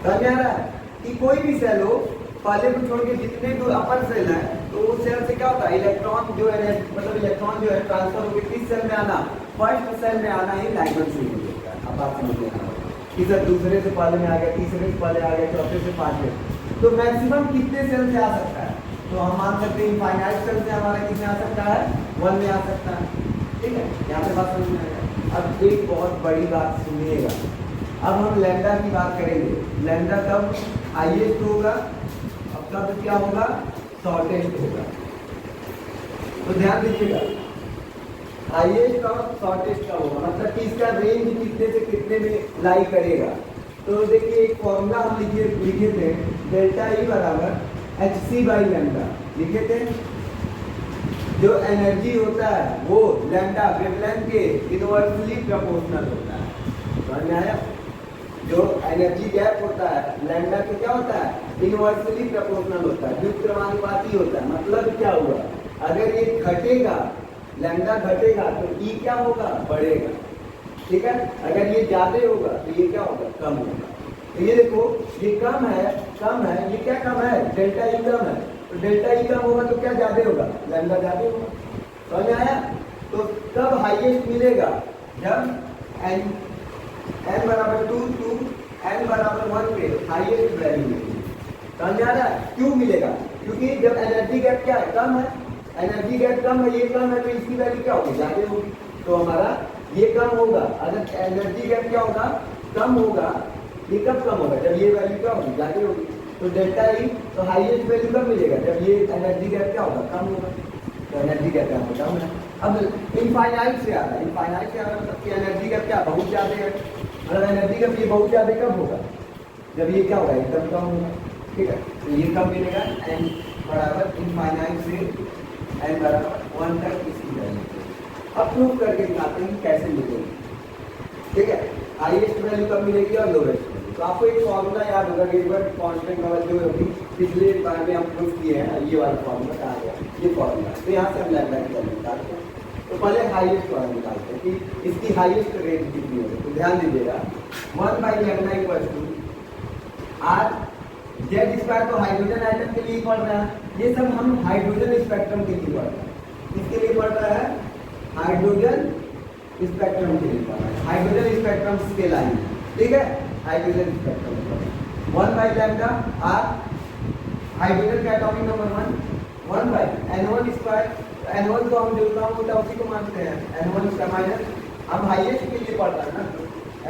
समझ आ रहा है कि कोई भी सेल हो, पहले को छोड़ के जितने भी अपर सेल है, तो उस सेल से क्या होता है, इलेक्ट्रॉन जो है, मतलब इलेक्ट्रॉन जो है ट्रांसफर होकर किस सेल में आना, फर्स्ट सेल में आना ही लाइमन सीरीज होता है। अब आप समझ लेना कि सर दूसरे से पहले में आ गया, तीसरे से पहले आ गया, चौथे से पांचवें, तो मैक्सिमम कितने सेल से आ सकता है, तो हम मान सकते हैं इनफाइनाइट सेल से हमारा कितने आ सकता है, 1 में आ सकता है, ठीक है। यहाँ पे बात समझ में आएगा। अब एक बहुत बड़ी बात सुनिएगा, अब हम लैम्डा की बात करेंगे। लैम्डा कब हाईएस्ट होगा, अब कब क्या होगा, शॉर्टेस्ट होगा। तो ध्यान दीजिएगा, हाईएस्ट और शॉर्टेस्ट का होगा, मतलब कि इसका रेंज कितने से कितने में लाई करेगा। तो देखिए एक फॉर्मूला हम लिखे थे, डेल्टा ई बराबर hc बाई लैम्डा लिखे थे। जो एनर्जी होता है वो लैम्डा वेवलेंथ के इनवर्सली प्रोपोर्शनल होता है। समझ में आया? जो एनर्जी गैप होता है लैम्डा के क्या होता है, इनवर्सली प्रोपोर्शनल होता है, व्युत्क्रमानुपाती होता है। मतलब क्या हुआ, अगर ये घटेगा, लैम्डा घटेगा तो ई क्या होगा, बढ़ेगा, ठीक है। अगर ये ज्यादा होगा तो ये क्या होगा, कम होगा। तो ये देखो ये कम है, ये क्या कम है, डेल्टा ई कम है, तो डेल्टा ई कम होगा तो क्या ज्यादा होगा, लैम्डा ज्यादा होगा। समझ में आया? तो कब हाईएस्ट मिलेगा, जब n बराबर 2 टू n बराबर 1 पे हाईएस्ट वैल्यू मिलेगी। समझ में आ रहा है? क्यों मिलेगा, क्योंकि जब एनर्जी गैप क्या है, कम है, एनर्जी गैप कम है, ये कम है, तो इसकी वैल्यू क्या होगी, ज्यादा होगी। तो हमारा ये कम होगा, अगर एनर्जी गैप क्या होगा, कम होगा। ये कब कम होगा, जब ये वैल्यू क्या होगी, ज्यादा होगी। तो डेल्टा ई तो हाईएस्ट वैल्यू कब मिलेगा, जब ये एनर्जी गैप क्या होगा, कम होगा। तो एनर्जी गैप यहाँ पे कम है। अब इनफाइनाइट से आ रहा है, इनफाइनाइट से आ रहा है मतलब कि एनर्जी गैप क्या बहुत ज्यादा है, मतलब एनर्जी गैप ये बहुत ज्यादा कब होगा, जब ये क्या होगा एकदम कम होगा, ठीक है, तो ये कम मिलेगा n बराबर इनफाइनाइट से n बराबर 1 तक इसकी वैल्यू। अब प्रूव करके दिखाते हैं कैसे मिलेगी, ठीक है, हाईएस्ट वैल्यू कब मिलेगी और लोवेस्ट वैल्यू। तो आपको एक फॉर्मूला याद होगा कि कांस्टेंट पावर जो होगी पिछले बार में हम प्रूव किए हैं, ये वाला फॉर्मूला कहाँ गया, ये फॉर्मूला। तो यहाँ से हम लैम्डा की वैल्यू निकालते हैं। तो पहले हाईएस्ट वाला निकालते हैं कि इसकी हाईएस्ट रेंज कितनी होगी। तो ध्यान दीजिएगा 1 by lambda equal to R Z square. तो हाइड्रोजन आइटम के लिए पढ़ रहा है, ये सब हम हाइड्रोजन स्पेक्ट्रम के लिए पढ़ रहे हैं। किसके लिए पढ़ रहा है, हाइड्रोजन स्पेक्ट्रम के लिए पढ़ रहा है, हाइड्रोजन स्पेक्ट्रम के लाइन, ठीक है, hydrogen spectrum 1 by lambda R hydrogen का atomic number 1 by n1 square. n1 को हम जो काम होता है उसी को मानते हैं, n1 स्क्वायर माइनस हम हाईएस्ट के लिए पढ़ रहे हैं ना,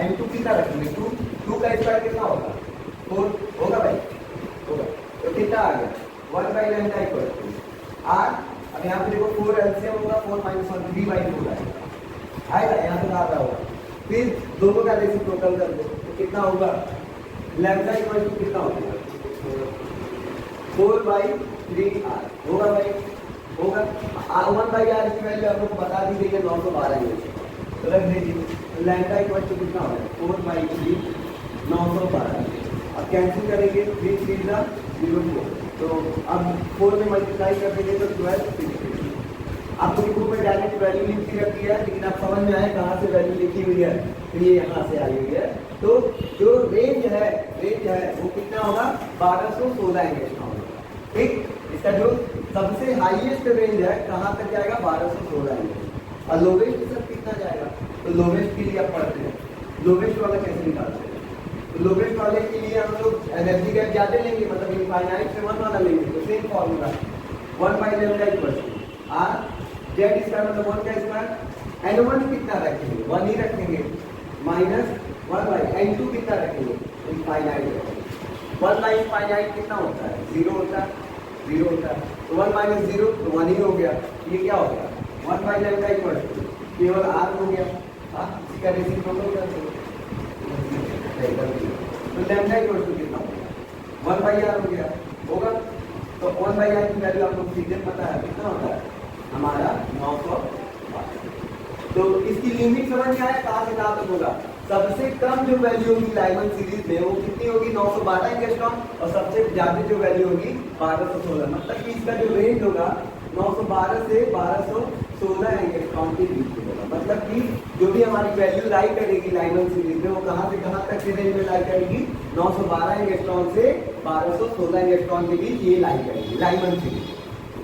n2 कितना रखेंगे, 2 का स्क्वायर कितना होगा 4 होगा भाई, होगा। तो कितना आ गया 1 by lambda equal to R. अब यहाँ पे देखो 4 एलसीएम होगा, 4 माइनस 1 3 बाई 4 आएगा, यहाँ पे आ रहा होगा। फिर दोनों का रेसिप्रोकल कर दो तो कितना होगा, लैम्डा इक्वल टू कितना होगा 4 बाई 3 आर होगा भाई, होगा। 1 बाई आर की वैल्यू आप लोग को बता दी गई है 912 है, तो रख दीजिए लैम्डा इक्वल टू कितना होगा 4 बाई 3 912। अब कैंसिल करेंगे 3 3 0 4, तो अब 4 में मल्टीप्लाई कर देंगे तो 12 60। आपको बुक में डायरेक्ट वैल्यू लिखी रखी है, लेकिन आप समझ में आए कहाँ से वैल्यू लिखी हुई है, तो ये यहाँ से आई हुई है। तो जो रेंज है वो कितना होगा 1216 एंगस्ट्रॉम होगा, ठीक। इसका जो सबसे हाईएस्ट रेंज है कहाँ तक जाएगा 1216 एंगस्ट्रॉम, और लोवेस्ट सब कितना जाएगा। तो लोवेस्ट के लिए आप पढ़ते हैं, लोवेस्ट वाला कैसे निकालते हैं। तो लोवेस्ट वाले के लिए हम लोग एनर्जी गैप ज्यादा लेंगे, मतलब इनफाइनाइट से 1 वाला लेंगे। तो same formula 1 by lambda equal to R Z square मतलब 1 का स्क्वायर, n1 कितना रखेंगे 1 ही रखेंगे, माइनस 1 बाई n2 कितना रखेंगे इनफाइनाइट रखेंगे। 1 बाई इनफाइनाइट कितना होता है 0 होता है, 0 होता है। तो 1 माइनस 0 तो 1 ही हो गया। ये क्या हो गया 1 बाई लैम्डा इक्वल टू केवल r हो गया, इसका रेसिप्रोकल कर दो तो लैम्डा इक्वल टू कितना होगा 1 बाई आर हो गया, होगा। तो 1 बाई आर की वैल्यू आपको सीधे पता है कितना होता है हमारा 912। तो इसकी लिमिट समझ में आया कहाँ से कहाँ तक होगा। सबसे कम जो वैल्यू होगी लाइमन सीरीज में वो कितनी होगी 912 एंगस्ट्रॉम, और सबसे ज्यादा जो वैल्यू होगी 1216। मतलब कि इसका जो रेंज होगा 912 से 1216 एंगस्ट्रॉम के बीच में होगा। मतलब कि जो भी हमारी वैल्यू लाई करेगी लाइमन सीरीज में वो कहाँ से कहाँ तक के रेंज में लाई करेगी 912 एंगस्ट्रॉम से 1216 एंगस्ट्रॉम के बीच ये लाई करेगी लाइमन सीरीज।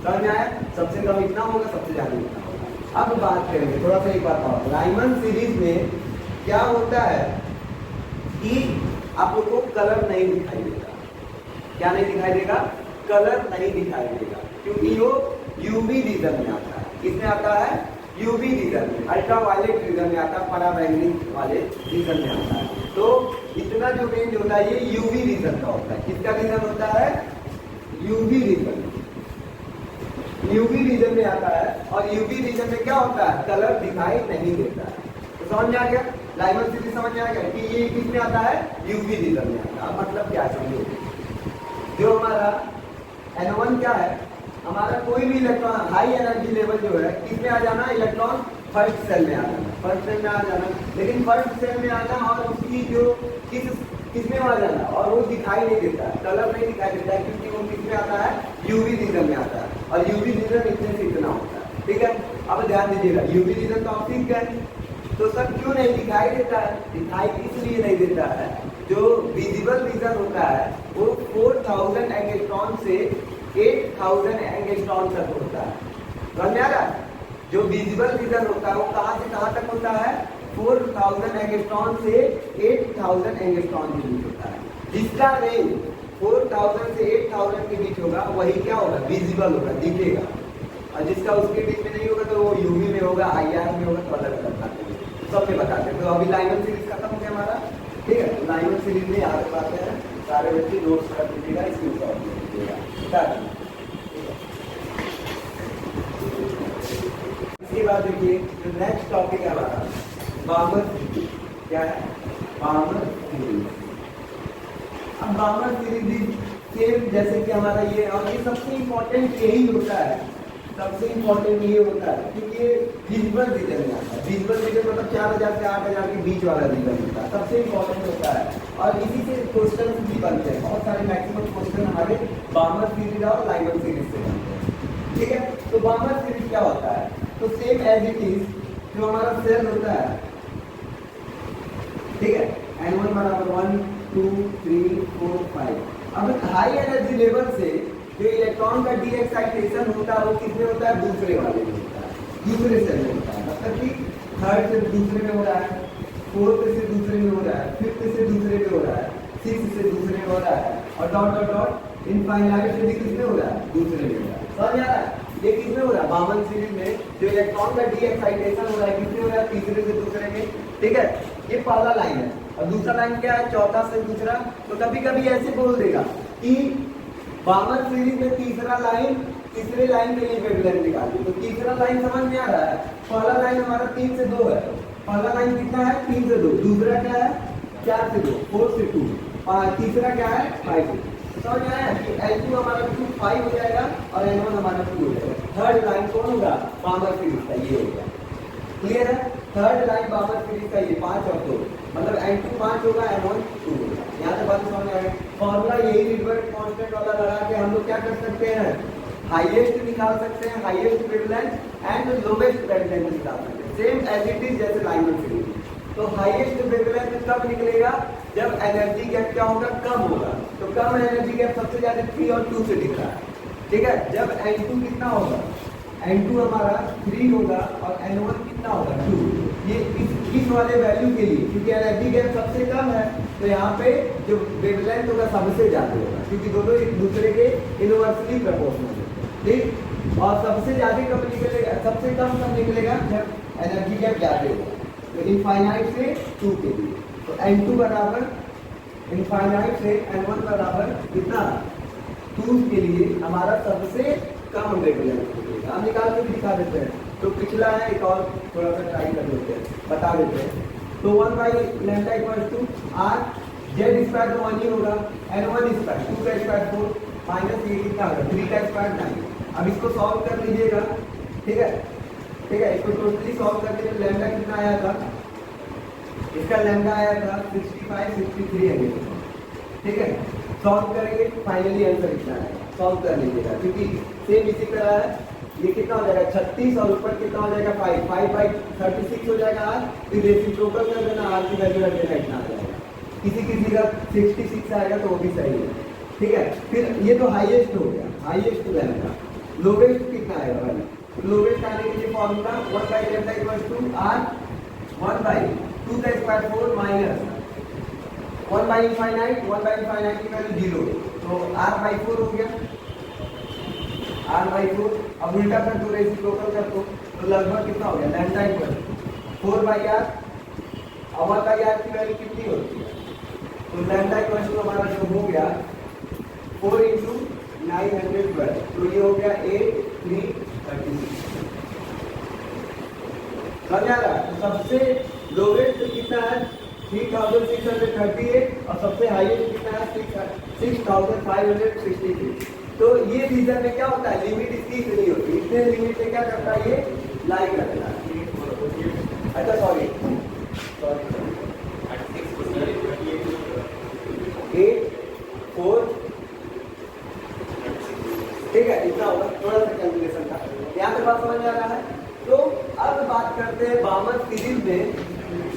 समझ में आया, सबसे कम इतना होगा, सबसे ज्यादा इतना होगा। अब बात करेंगे थोड़ा सा एक बात और, लाइमन सीरीज में क्या होता है कि आप लोग को कलर नहीं दिखाई देगा। क्या नहीं दिखाई देगा, कलर नहीं दिखाई देगा, क्योंकि वो यूवी रीजन में आता है। किसमें आता है यूवी रीजन में, अल्ट्रा वायलेट रीजन में आता है, पराबैंगनी वाले रीजन में आता है। तो इतना जो रेंज होता है ये यूवी रीजन का होता है। किसका रीजन होता है यूवी रीजन, यूवी रीजन में आता है। और यूवी रीजन में क्या होता है कलर दिखाई नहीं देता है। तो समझ में आ गया, लाइमन सीरीज समझ में आ गया कि ये किस में आता है यूवी रीजन में आता है। मतलब क्या समझो, जो हमारा N1 क्या है, हमारा कोई भी इलेक्ट्रॉन हाई एनर्जी लेवल जो है किसमें आ जाना, इलेक्ट्रॉन फर्स्ट सेल में आ जाना, फर्स्ट सेल में आ जाना। लेकिन फर्स्ट सेल में आना और उसकी जो किसमें आ जाना, और वो दिखाई नहीं देता है, कलर नहीं दिखाई देता है, क्योंकि वो किसमें आता है यूवी रीजन में आता है। और यूवी रीजन इतने से इतना होता है, ठीक है। अब ध्यान दीजिएगा, यूवी रीजन का ऑप्शन क्या है, तो सर क्यों नहीं दिखाई देता है, दिखाई इसलिए नहीं देता है, जो विजिबल रीजन होता है वो 4000 एंगस्ट्रॉम से 8000 एंगस्ट्रॉम तक होता है। समझ में आ रहा है, जो विजिबल रीजन होता है वो कहाँ से कहाँ तक होता है 4000 एंगस्ट्रॉम से 8000 एंगस्ट्रॉम के बीच होता है। जिसका रेंज 4000 से 8000 के बीच होगा वही क्या होगा विजिबल होगा, दिखेगा। और जिसका उसके बीच में नहीं होगा तो वो यूवी में होगा, आईआर में होगा, तो अलग अलग बातें सब में बताते हैं। तो अभी लाइमन सीरीज खत्म हो गया हमारा, ठीक है। लाइमन सीरीज में याद रखते हैं, सारे बच्चे नोट्स कर दीजिएगा, स्क्रीनशॉट ले लीजिएगा। इसके बाद देखिए जो नेक्स्ट टॉपिक है हमारा बामर, क्या है बामर सीरीज। अब बामर सीरीज सेम जैसे कि हमारा ये, और ये सबसे इम्पोर्टेंट यही होता है, सबसे इम्पोर्टेंट ये होता है क्योंकि ये विजुअल रीजन में आता है। विजुअल रीजन मतलब 4000 से 8000 के बीच वाला रीजन होता है, सबसे इम्पोर्टेंट होता है। और इसी से क्वेश्चन भी बनते हैं, बहुत सारे मैक्सिमम क्वेश्चन हमारे बामर सीरीज और लाइमन सीरीज से बनते हैं। ठीक है, तो बामर सीरीज क्या होता है? तो सेम एज इट इज जो हमारा सेल होता है, ठीक है, N1 बराबर 1 2 3 4 5। अब हाई एनर्जी लेवल से जो इलेक्ट्रॉन का डी एक्साइटेशन होता है वो किसमें होता है? दूसरे वाले में होता है, दूसरे सेल में होता है। मतलब कि थर्ड से दूसरे में हो रहा है, फोर्थ से दूसरे में हो रहा है, फिफ्थ से दूसरे में हो रहा है, सिक्स से दूसरे में हो रहा है, और डॉट डॉट डॉट इनफाइनाइट से भी किसमें हो रहा है? दूसरे में हो रहा है। समझ आ रहा है? ये किसमें हो रहा है? बामन सीरीज में जो इलेक्ट्रॉन का डी एक्साइटेशन हो रहा है किसमें हो रहा है? तीसरे से दूसरे में। ठीक है, ये पहला लाइन है। और दूसरा लाइन क्या है? चौथा से दूसरा। तो कभी कभी ऐसे बोल देगा कि बामन सीरीज में तीसरा लाइन तीसरे लाइन के लिए वेवलेंथ निकालिए। तो तीसरा लाइन समझ में आ रहा है? पहला लाइन हमारा 3 से 2 है, पहला लाइन कितना है? 3 से 2। दूसरा क्या है? 4 से 2, 4 से 2। तीसरा क्या है? 5 से 2। समझ में आया कि L2 हमारा 2 5 हो जाएगा और N1 हमारा 2 हो जाएगा। थर्ड लाइन कौन होगा? बामन सीरीज का ये होगा। क्लियर है? थर्ड लाइन बामन सीरीज का ये 5 और 2, मतलब N2 5 होगा, N1 2 होगा। यहाँ से बात समझ में आ गई। फॉर्मूला यही रिवर्ट कांस्टेंट वाला लगा के हम लोग क्या कर सकते हैं? हाईएस्ट निकाल सकते हैं, highest wavelength and lowest wavelength निकाल सकते हैं, सेम एज इट इज जैसे लाइमन सीरीज। तो हाईएस्ट वेवलेंथ कब निकलेगा? जब एनर्जी गैप क्या होगा? कम होगा। तो कम एनर्जी गैप सबसे ज्यादा 3 और 2 से दिख रहा है। ठीक है, जब N2 कितना होगा? N2 हमारा 3 होगा और N1 कितना होगा? 2। ये इस वाले वैल्यू के लिए, क्योंकि एनर्जी गैप सबसे कम है, तो यहाँ पे जो वेवलेंथ होगा सबसे ज्यादा होगा, क्योंकि दोनों एक दूसरे के इनवर्सली प्रोपोर्शनल है। ठीक, और सबसे ज्यादा कब निकलेगा? सबसे कम कब निकलेगा? जब एनर्जी गैप ज्यादा होगा। तो इनफाइनाइट से 2 के लिए, तो N2 बराबर इनफाइनाइट से N1 बराबर कितना? 2 के लिए हमारा सबसे कम वेवलेंथ निकलेगा। हम निकाल के दिखा देते हैं। तो पिछला है, एक और थोड़ा सा ट्राई कर लेते हैं, बता देते हैं। तो 1/λ equals to R Z square तो 1 ही होगा, N1 स्क्वायर 2 का स्क्वायर 4 माइनस ये कितना होगा? 3 का स्क्वायर 9। अब इसको सॉल्व कर लीजिएगा। ठीक है, ठीक है, इसको टोटली सॉल्व करके तो लैम्डा कितना आया था? इसका लैम्डा आया था 65 63 है। ठीक है, सॉल्व करेंगे फाइनली आंसर इतना आएगा। सॉल्व कर लीजिएगा, क्योंकि सेम इसी तरह है। ये कितना हो जाएगा? 36 और ऊपर कितना हो जाएगा? 5/36 हो जाएगा R। फिर रेसिप्रोकल कर देना, R की वैल्यू रख देना, इतना आ जाएगा। किसी का 66 आएगा तो वो भी सही है। ठीक है, फिर ये तो हाईएस्ट हो गया, हाईएस्ट लैम्डा। लोवेस्ट कितना आएगा भाई? लोवेस्ट आने के लिए फॉर्मूला 1/λ इक्वल्स टू R 1/2 का स्क्वायर 4 माइनस 1/इनफाइनाइट की वैल्यू 0, तो R/4 हो गया, R/4। अब उल्टा कर दो, रेसिप्रोकल कर दो, तो लगभग कितना हो गया? Lambda equal 4/R। अब 1/R की वैल्यू कितनी होती है? तो लैम्डा इक्वल टू हमारा जो हो गया 4 × 912, तो ये हो गया 8336। समझ आ रहा है? तो सबसे लोवेस्ट कितना है? 3638 और सबसे हाईएस्ट कितना है? 6563। तो ये रीजन में क्या होता है? लिमिट इसकी इतनी होती है, इतने लिमिट में क्या करता है? ये लाई करता है। अच्छा सॉरी 8 4, ठीक है, इतना होगा। थोड़ा सा कैलकुलेशन था, यहाँ पे बात समझ आ रहा है। तो अब बात करते हैं बामन सीरीज में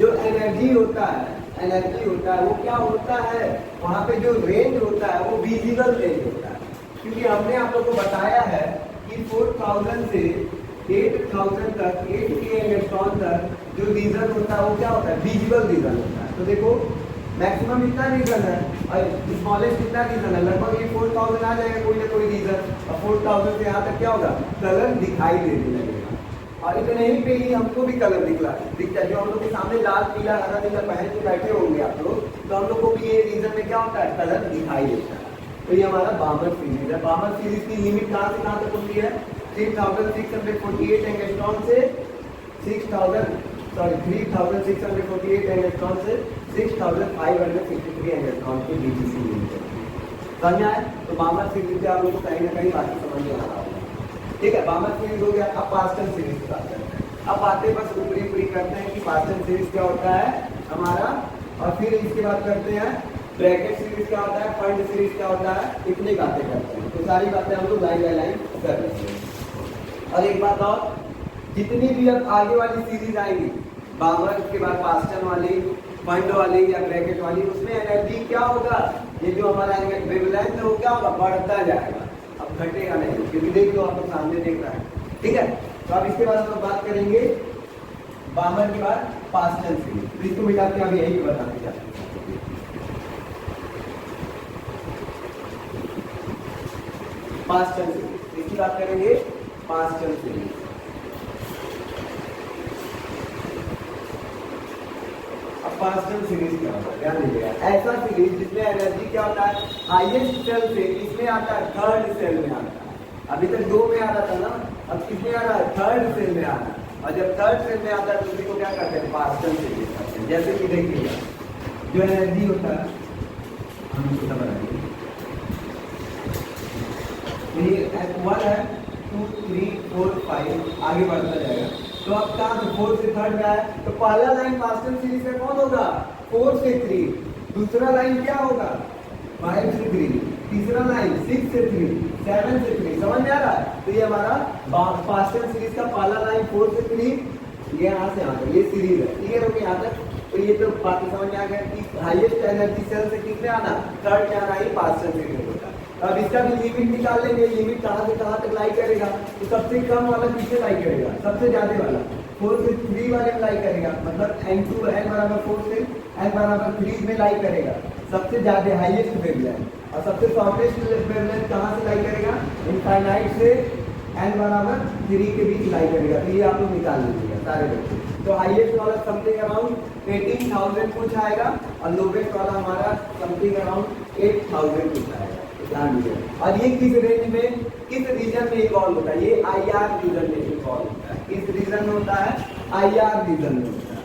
जो एनर्जी होता है वो क्या होता है? वहाँ पे जो रेंज होता है वो विजिबल रेंज होता है, क्योंकि हमने आप लोग को बताया है कि 4000 से 8000 तक 8 एंगस्ट्रॉन तक जो रीजन होता है वो क्या होता है? विजिबल रीजन होता है। तो देखो मैक्सिमम इतना रीजन है और स्मॉलेस्ट कितना रीजन है? लगभग ये 4000 आ जाएगा कोई ना कोई रीजन, और 4000 से यहाँ तक क्या होगा? कलर दिखाई देने लगेगा। और इतने ही पे ही हमको भी कलर दिखता है। जो हम लोग के सामने लाल पीला हरा नीला पहन के बैठे होंगे आप लोग, तो हम लोग को भी ये रीजन में क्या होता है? कलर दिखाई देता है। तो ये हमारा बामन सीरीज है। बामन सीरीज की लिमिट कहाँ से कहाँ तक होती है? 3648 एंगस्ट्रॉन से 3648 एंगस्ट्रॉन से 6563 एंगस्ट्रॉन के बीच की लिमिट है। समझ में आए? तो बामर सीरीज से आप लोग को कहीं ना कहीं बाकी समझ में आ रहा होगा। ठीक है, बामर सीरीज हो गया। अब पास्टन सीरीज की बात करते हैं। अब बातें बस ऊपरी ऊपरी करते हैं कि पास्टन सीरीज क्या होता है हमारा, और फिर इसकी बात करते हैं ब्रैकेट सीरीज क्या होता है, फंड सीरीज क्या होता है, इतनी बातें करते हैं। तो सारी बातें हम लोग लाइन बाय लाइन कर लेते हैं। और एक बात और, जितनी भी अब आगे वाली सीरीज आएगी, बामर के बाद पास्टन वाली, फंड वाली या ब्रैकेट वाली, उसमें एनर्जी क्या होगा, ये जो हमारा वेवलेंथ है वो क्या होगा, बढ़ता जाएगा, अब घटेगा नहीं, क्योंकि देख लो आप लोग सामने देख रहा है। ठीक है, तो अब इसके बाद हम लोग बात करेंगे बामर के बाद पास्टन सीरीज। तो इसको मिटा के अब यही बताते जाते हैं। पास्टन सीरीज, इसकी बात करेंगे पास्टन सीरीज। पास्टन सीरीज क्या होता है, ध्यान दीजिएगा। ऐसा सीरीज जिसमें एनर्जी क्या होता है, हाईएस्ट सेल से इसमें आता है, थर्ड सेल में आता है। अभी तक 2 में आ रहा था ना, अब किसमें आ रहा है, थर्ड सेल में आ रहा है। और जब थर्ड सेल में आता है तो उसी को क्या करते हैं, पास्टन सीरीज करते हैं। जैसे कि देखिएगा, जो एनर्जी होता है, हम इसको बनाएंगे, ये 1 है, 2 3 4 5 आगे बढ़ता जाएगा। तो अब कहाँ से 4 से थर्ड में आया, तो पहला लाइन पास्टन सीरीज में कौन होगा, 4 से 3। दूसरा लाइन क्या होगा, 5 से 3। तीसरा लाइन 6 से 3, 7 से 3। समझ में आ रहा है? तो ये हमारा पास्टन सीरीज का पहला लाइन 4 से 3, ये यहाँ से आता है, ये सीरीज है। क्लियर हो गया यहाँ तक? तो ये तो बात समझ में आ गया कि हाईएस्ट एनर्जी सेल से किसमें आना, थर्ड में आना, ही पास्टन सीरीज होता है। अब इसका भी लिमिट निकाल लेंगे, लिमिट कहाँ से कहाँ तक लाई करेगा, तो सबसे कम वाला किससे लाई करेगा, सबसे ज्यादा वाला 4 से 3 वाले में लाई करेगा, मतलब n2 n बराबर 4 से n बराबर 3 में लाई करेगा, सबसे ज्यादा हाईएस्ट वेवलेंथ। और सबसे शॉर्टेस्ट वेवलेंथ कहाँ से लाई करेगा, इनफाइनाइट से n बराबर 3 के बीच लाई करेगा। तो ये आप लोग निकाल लीजिएगा सारे बच्चे। तो हाईएस्ट वाला समथिंग अराउंड 18,000 कुछ आएगा, और लोवेस्ट वाला हमारा समथिंग अराउंड 8,000 कुछ आएगा। ध्यान दीजिए। और ये किस रेंज में, किस रीजन में इवॉल्व होता है, ये आईआर रीजन में इवॉल्व होता है। किस रीजन में होता है, आईआर रीजन में होता है।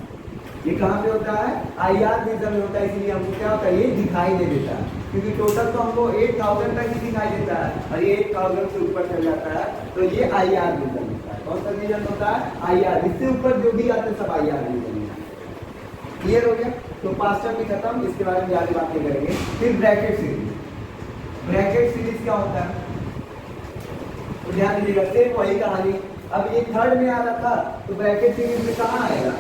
ये कहाँ पे होता है, आईआर रीजन में होता है। इसलिए हमको क्या होता है, ये दिखाई नहीं देता है, क्योंकि टोटल तो हमको 8,000 तक ही दिखाई देता है, और ये 8,000 से ऊपर चल जाता है, तो ये आईआर रीजन होता है। कौन सा रीजन होता है, आईआर। इससे ऊपर जो भी आते हैं सब आईआर रीजन में। क्लियर हो गया? तो पास्टन भी खत्म, इसके बारे में ज्यादा बात नहीं करेंगे। फिर ब्रैकेट सीरीज। ब्रैकेट सीरीज क्या होता है, तो ध्यान दीजिएगा, सेम वही कहानी। अब ये थर्ड में आ रहा था, तो ब्रैकेट सीरीज में कहाँ आएगा,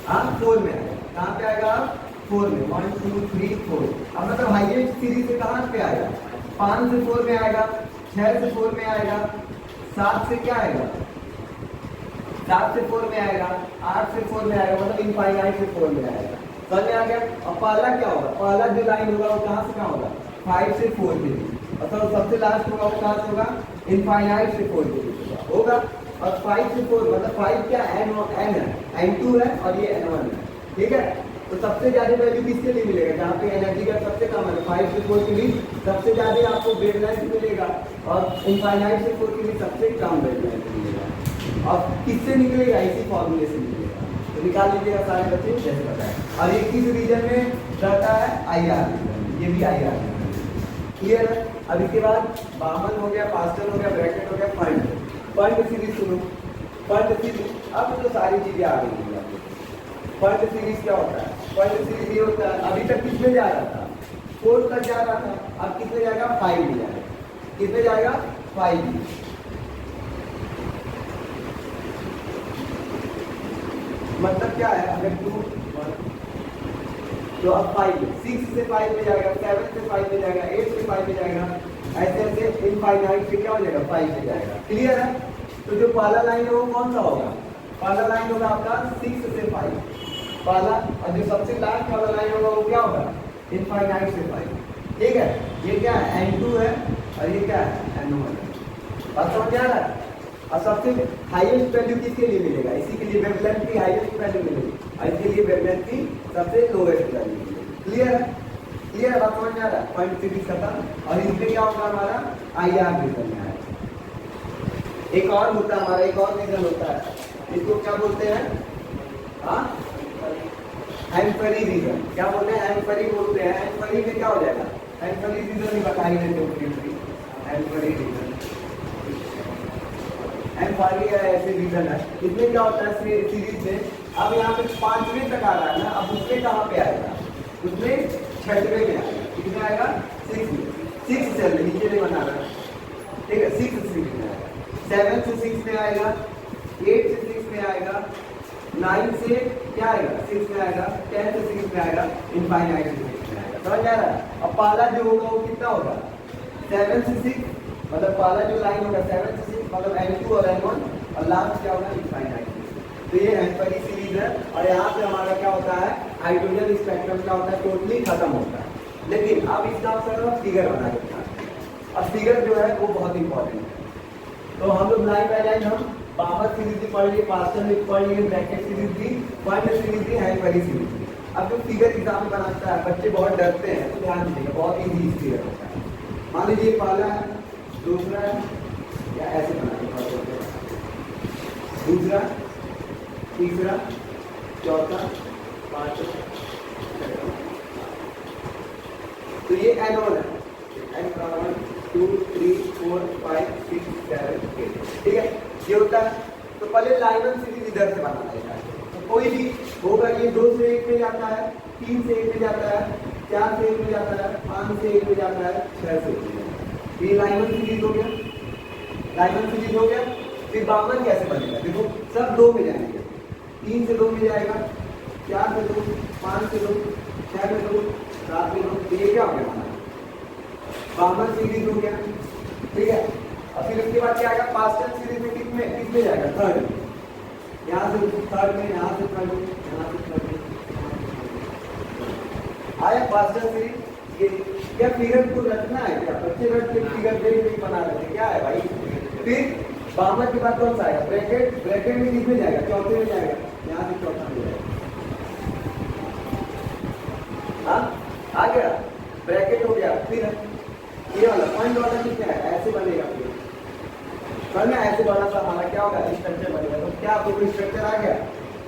हाँ 4 में आएगा। कहाँ पे आएगा, 4 में, 1 2 3 4। अब मतलब हाईएस्ट सीरीज से कहाँ पे आएगा, 5 से 4 में आएगा, 6 से 4 में आएगा, 7 से क्या आएगा, 7 से 4 में आएगा, 8 से 4 में आएगा, मतलब इनफाइनाइट से 4 में आएगा। समझ में आ गया? और पहला क्या होगा, पहला जो लाइन होगा वो कहाँ से कहाँ होगा, 5 से 4 के बीच, मतलब सबसे लास्ट होगा वो कहाँ से होगा, इनफाइनाइट से 4 के बीच होगा। और 5 से 4 मतलब 5 क्या n है, n2 है, और ये n1 है। ठीक है, तो सबसे ज्यादा वैल्यू किसके लिए मिलेगा, जहाँ पे एनर्जी का सबसे कम है, 5 से 4 के बीच सबसे ज्यादा आपको वेवलेंथ मिलेगा, और इनफाइनाइट से 4 के बीच सबसे कम वेवलेंथ मिलेगा। और किससे निकलेगा, इसी फॉर्मूले से निकलेगा। तो निकाल लीजिएगा सारे बच्चे जैसे बताया। और ये किस रीजन में रहता है, आईआर रीजन, ये भी आईआर रीजन। क्लियर है? अब इसके बाद बामन हो गया, पास्टन हो गया, ब्रैकेट हो गया, फंड। फंड सीरीज सुनो, फंड सीरीज अब तो सारी चीजें आ गई हैं। फंड सीरीज क्या होता है, फंड सीरीज ये होता है, अभी तक किसमें जा रहा था, 4 तक जा रहा था, अब किसमें जाएगा, 5 में जाएगा। किसमें जाएगा, 5 में। मतलब क्या है, अगर 2 1 तो अब 5 6 से 5 में जाएगा, 7 से 5 में जाएगा, 8 से 5 में जाएगा, ऐसे ऐसे इनफाइनाइट से क्या हो जाएगा, 5 में जाएगा। क्लियर है? तो जो पहला लाइन है वो कौन सा होगा, पहला लाइन होगा आपका 6 से 5 पहला, और जो सबसे लास्ट वाला लाइन होगा वो क्या होगा, इनफाइनाइट से 5। ठीक है, ये क्या है, n2 है, और ये क्या है, n1 है। बात समझ आ रहा है? और सबसे हाईएस्ट वैल्यू किसके लिए मिलेगा, इसी के लिए वेवलेंथ की हाईएस्ट वैल्यू मिलेगी, और इसके लिए वेवलेंथ की सबसे लोएस्ट वैल्यू मिलेगी। क्लियर है? क्लियर है, बात समझ में आ रहा है? पॉइंट सीरीज खत्म। और इसमें क्या होगा, हमारा आईआर रीजन में आएगा। एक और होता है हमारा, एक और रीजन होता है, इसको क्या बोलते हैं, हाँ एम्फरी रीजन। क्या बोलते हैं, एम्फरी बोलते हैं। एम्फरी में क्या हो जाएगा, एंड फरी रीजन ही बता ही देते हो, एंड फरी रीजन, एंड फरी ऐसे रीजन है। इसमें क्या होता है सीरीज में, अब यहाँ पे 5वें तक आ रहा है ना, अब उसमें कहाँ पे आएगा, उसमें 6वें में आएगा, कितने आएगा 6 में, 6 चल नीचे नहीं बना रहा, ठीक है, 6 में आएगा, 7 से 6 में आएगा, 8 से 6 में आएगा, 9 से क्या आएगा 6 में आएगा, 10 से 6 में आएगा, इनफाइनाइट से 6 में आएगा, समझ आ रहा है। अब पहला जो होगा वो कितना होगा 7 से 6, मतलब पहला जो लाइन होगा 7 से 6 मतलब N2 और N1, और लास्ट क्या होगा इनफाइनाइट। तो ये एम्परी सीरीज है, और यहाँ पे हमारा क्या होता है हाइड्रोजन स्पेक्ट्रम क्या होता है टोटली खत्म होता है। लेकिन अब इसका अवसर फिगर बना देता है, और फिगर जो है वो बहुत इंपॉर्टेंट है। तो हम लोग लाइन बाय लाइन हम बामर सीरीज भी पढ़ लिए, पास्टल भी पढ़ लिए, ब्रैकेट सीरीज भी, पॉइंट सीरीज भी, एम्परी सीरीज भी। अब जो फिगर एग्जाम में बनाता है बच्चे बहुत डरते हैं, तो ध्यान दीजिएगा बहुत ईजी फिगर होता है। मान लीजिए पहला है, दूसरा है, या ऐसे बना दूसरा, तीसरा, चौथा, पांचवा, छठा। तो ये N1 है, N1 2 3 4 5 6 7 8, ठीक है, ये होता है। तो पहले लाइमन सीरीज इधर से बनाना है, तो कोई भी होगा ये 2 से 1 में जाता है, 3 से 1 में जाता है, 4 से 1 में जाता है, 5 से 1 में जाता है, 6 से 1 में जाता है। ये लाइमन सीरीज हो गया, लाइमन सीरीज हो गया। फिर बामन कैसे बनेगा, देखो सब 2 में जाएंगे, 3 से 2 में जाएगा, 4 से 2, 5 से 2, 6 से 2, 7 से 2, तो ये क्या हो गया हमारा बामन सीरीज हो गया, ठीक है। और फिर उसके बाद क्या आएगा पास्टल सीरीज में, किसमें जाएगा थर्ड में, यहाँ से थर्ड में, यहाँ से थर्ड में, यहाँ से थर्ड में आया पास्टल सीरीज। ये क्या फिगर को रखना है, क्या बच्चे रख के फिगर देख बना रहे थे, क्या है भाई। फिर बामन के बाद कौन सा आएगा ब्रैकेट, ब्रैकेट में किसमें जाएगा चौथे में जाएगा, यहाँ से चौथा में जाएगा, हाँ आ गया ब्रैकेट हो गया। फिर ये वाला पॉइंट वाला क्या है, ऐसे बनेगा, फिर कल में ऐसे बड़ा सा हमारा क्या होगा स्ट्रक्चर बनेगा। तो क्या आपको कोई स्ट्रक्चर आ गया,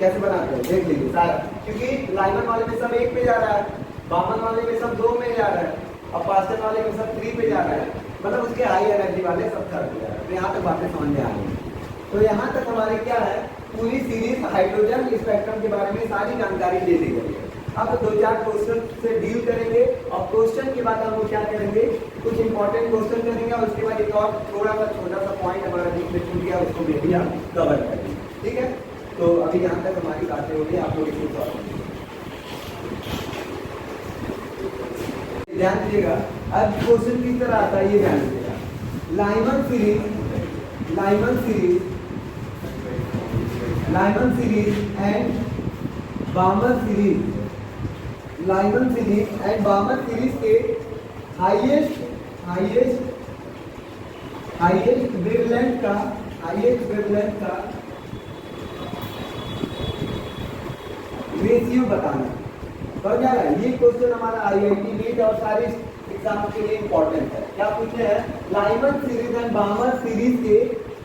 कैसे बनाते हैं देख लीजिए सारा, क्योंकि लाइमन वाले में सब 1 पे जा रहा है, बामन वाले में सब 2 में जा रहा है, और पास्टल वाले में सब 3 पे जा रहा है, मतलब उसके हाई एनर्जी वाले सब थर्ड पे जा रहा है। तो यहाँ तक बातें समझ में आ गई। तो यहाँ तक हमारे क्या है पूरी सीरीज हाइड्रोजन स्पेक्ट्रम के बारे में सारी जानकारी दे दी गई है। अब 2-4 क्वेश्चन से डील करेंगे, और क्वेश्चन के बाद हम लोग क्या करेंगे कुछ इंपॉर्टेंट क्वेश्चन करेंगे, और उसके बाद एक और थोड़ा सा छोटा सा पॉइंट हमारा बीच में छूट गया, उसको भी हम कवर करेंगे, ठीक है। तो अभी यहाँ तक हमारी बातें हो गई, आप लोग इसको सॉल्व ध्यान दीजिएगा। अब क्वेश्चन किस तरह आता है ये ध्यान दीजिएगा। Lyman series, Lyman series, Lyman series and Balmer series, Lyman series and Balmer series के हाईएस्ट वेवलेंथ का, हाईएस्ट वेवलेंथ का रेशियो बताना। समझ आ रहा है, ये क्वेश्चन हमारा आईआईटी नीट और सारे एग्जाम के लिए इंपॉर्टेंट है। क्या पूछे हैं, Lyman series and Balmer series के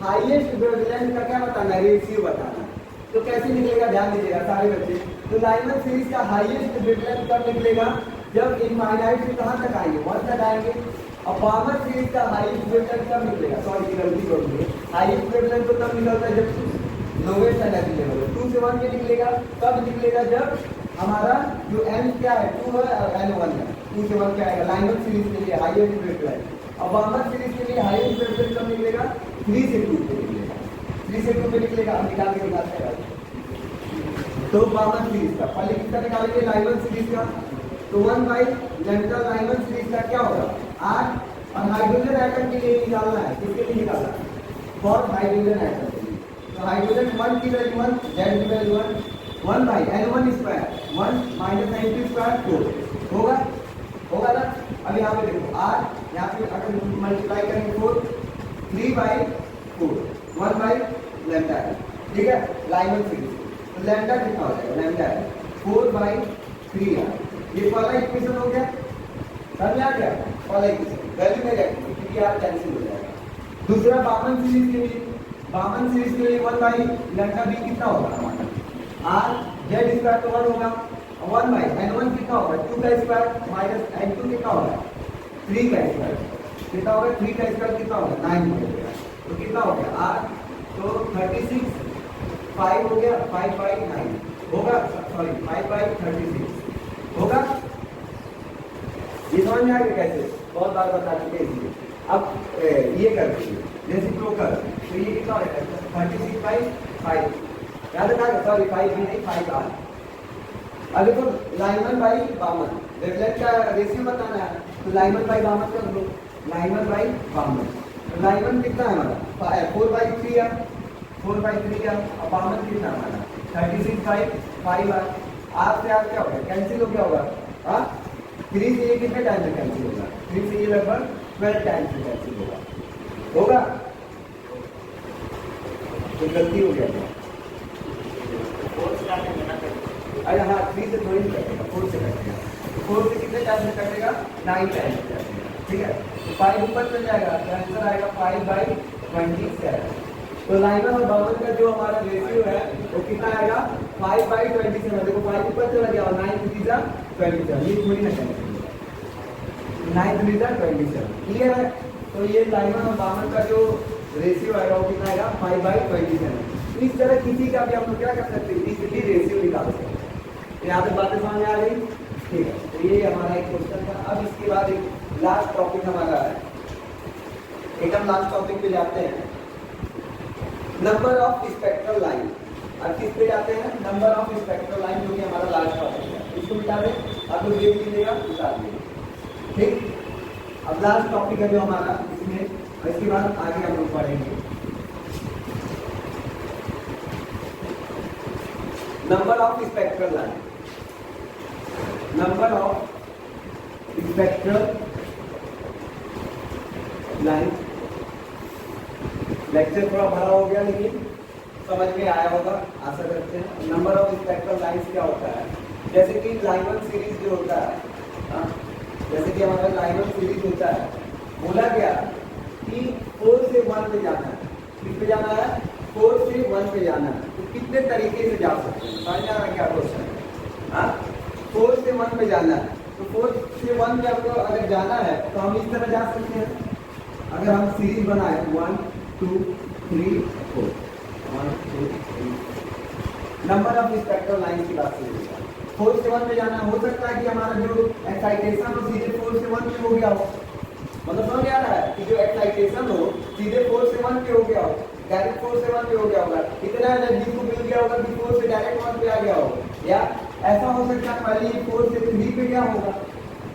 हाईएस्ट वेवलेंथ का क्या बताना है, रेशियो बताना। तो कैसे निकलेगा ध्यान दीजिएगा सारे बच्चे। तो लाइमन सीरीज का हाईएस्ट वेवलेंथ कब निकलेगा, जब इनफाइनाइट से कहां तक आएंगे 1 तक आएंगे। और बामन सीरीज का हाईएस्ट वेवलेंथ कब निकलेगा, सॉरी गलती कर दी, हाईएस्ट वेवलेंथ तो तब निकलता है जब लोवेस्ट एनर्जी लेवल 2 से 1 में निकलेगा। कब निकलेगा, जब हमारा जो n क्या है 2 है और n1 है, 2 से 1 क्या आएगा लाइमन सीरीज के लिए हाईएस्ट वेवलेंथ। और बामन सीरीज के लिए हाईएस्ट वेवलेंथ कब निकलेगा, 3 से 2 पे निकलेगा, 3 से 2 पे निकलेगा। हम निकाल के दिखाते हैं। तो बामन सीरीज का पहले किसका निकालेंगे, लाइमन सीरीज का। तो 1 बाई लैम्ब्डा लाइमन सीरीज का क्या होगा 8, और हाइड्रोजन एटम के लिए निकालना है, किसके लिए निकालना है, फॉर हाइड्रोजन एटम के लिए। तो हाइड्रोजन 1 की वैल्यू 1, जेड की value 1 by N1 square 1 minus N2 square 4 होगा, होगा ना। अब यहाँ पे देखो 8, यहाँ पे अगर मल्टीप्लाई करेंगे 4, 3 बाई 4 1 बाई लैम्ब्डा है, ठीक है लाइमन सीरीज। तो लैम्ब्डा कितना हो जाएगा, लैम्ब्डा है 4 बाई 3 है। ये पहला इक्वेशन हो गया, समझ आ गया, पहला इक्वेशन वैल्यू नहीं रखेंगे क्योंकि यार कैंसिल हो जाएगा। दूसरा बामन सीरीज के लिए, बामन सीरीज के लिए 1 बाई लैम्ब्डा बी कितना होगा हमारा आर, जेड स्क्वायर तो 1 होगा, 1 बाई N1 कितना होगा 2 का स्क्वायर माइनस N2 कितना होगा 3 का स्क्वायर कितना होगा, 3 का स्क्वायर कितना होगा 9 हो गया, तो कितना हो गया 8, तो 36 5 हो गया, 5 बाई 9 होगा, सॉरी 5 बाई 36 होगा। ये समझ में आ गया कैसे, बहुत बार बता चुके इसलिए। अब ये कर दीजिए रेसिप्रोकल, तो ये कितना होगा 36 बाई 5, याद रखा, सॉरी 5 भी नहीं 5 बार। अब देखो लाइनमैन बाई बामन, वेवलेंथ का रेशियो बताना है, तो लाइनमैन बाई बामन कर लो, लाइनमैन बाई बामन, तो लाइनमैन कितना है हमारा 4/3 है, 4/3 है, और बामन कितना हमारा 36/5 है। आप से आप क्या होगा, कैंसिल हो गया होगा, हाँ 3 से ये कितने टाइम में कैंसिल होगा, 3 से ये लगभग 12 टाइम से कैंसिल होगा, तो गलती हो गया था। अरे हाँ 3 से थोड़ी कटेगा, 4 से कटेगा, 4 से कितने टाइम में कटेगा 9 टाइम से कटेगा, ठीक है, तो 5 ऊपर चल जाएगा, तो आंसर आएगा 5/27। तो लाइनमैन और बामन का जो हमारा रेशियो है वो कितना आएगा 5/27, देखो 5 ऊपर चला गया और 9 3 जा 27, ये थोड़ी ना करेंगे, 9 3 जा 27, क्लियर है। तो ये लाइनमैन और बामन का जो रेशियो आएगा वो कितना आएगा 5/27। इस तरह किसी का भी हम लोग क्या कर सकते हैं, इजीली रेशियो निकाल सकते हैं। यहाँ पे बातें समझ में आ गई, ठीक है, तो ये हमारा एक क्वेश्चन था। अब इसके बाद एक लास्ट टॉपिक हमारा है, एकदम लास्ट टॉपिक पे जाते हैं, नंबर ऑफ स्पेक्ट्रल लाइन। अब किस पे जाते हैं, नंबर ऑफ स्पेक्ट्रल लाइन, जो कि हमारा लास्ट टॉपिक है, इसको मिटा दें, आप लोग देख लीजिएगा, निकाल दीजिए, ठीक। अब लास्ट टॉपिक है जो हमारा इसमें, इसके बाद आगे हम लोग पढ़ेंगे number of spectral line, number of spectral line. Lecture थोड़ा बड़ा हो गया लेकिन समझ में आया होगा, आशा करते हैं। नंबर ऑफ स्पेक्ट्रल लाइन्स क्या होता है, जैसे कि लाइनमैन सीरीज जो होता है, जैसे कि हमारा लाइनमैन सीरीज होता है, बोला गया कि 4 से 1 पे जाना है, किस पे जाना है 4 से 1 पे जाना है, तो कितने तरीके से जा सकते हैं, समझ आ रहा है क्या क्वेश्चन है, हाँ 4 से 1 पे जाना है, तो 4 से 1 पे आपको अगर जाना है तो हम इस तरह जा सकते हैं, अगर हम सीरीज बनाए 1 2 3 4, 1 2 3, नंबर ऑफ स्पेक्ट्रल लाइन की बात करें, 4 से 1 पे जाना हो सकता है कि हमारा जो एक्साइटेशन हो सीधे 4 से 1 पे हो गया हो, मतलब समझ आ रहा है कि जो एक्साइटेशन हो सीधे 4 से 1 पे हो गया हो, डायरेक्ट 4 से 1 पे हो गया होगा, इतना एनर्जी को मिल गया होगा कि 4 से डायरेक्ट 1 पे आ गया हो, या ऐसा हो सकता है पहले ये 4 से 3 पे गया होगा,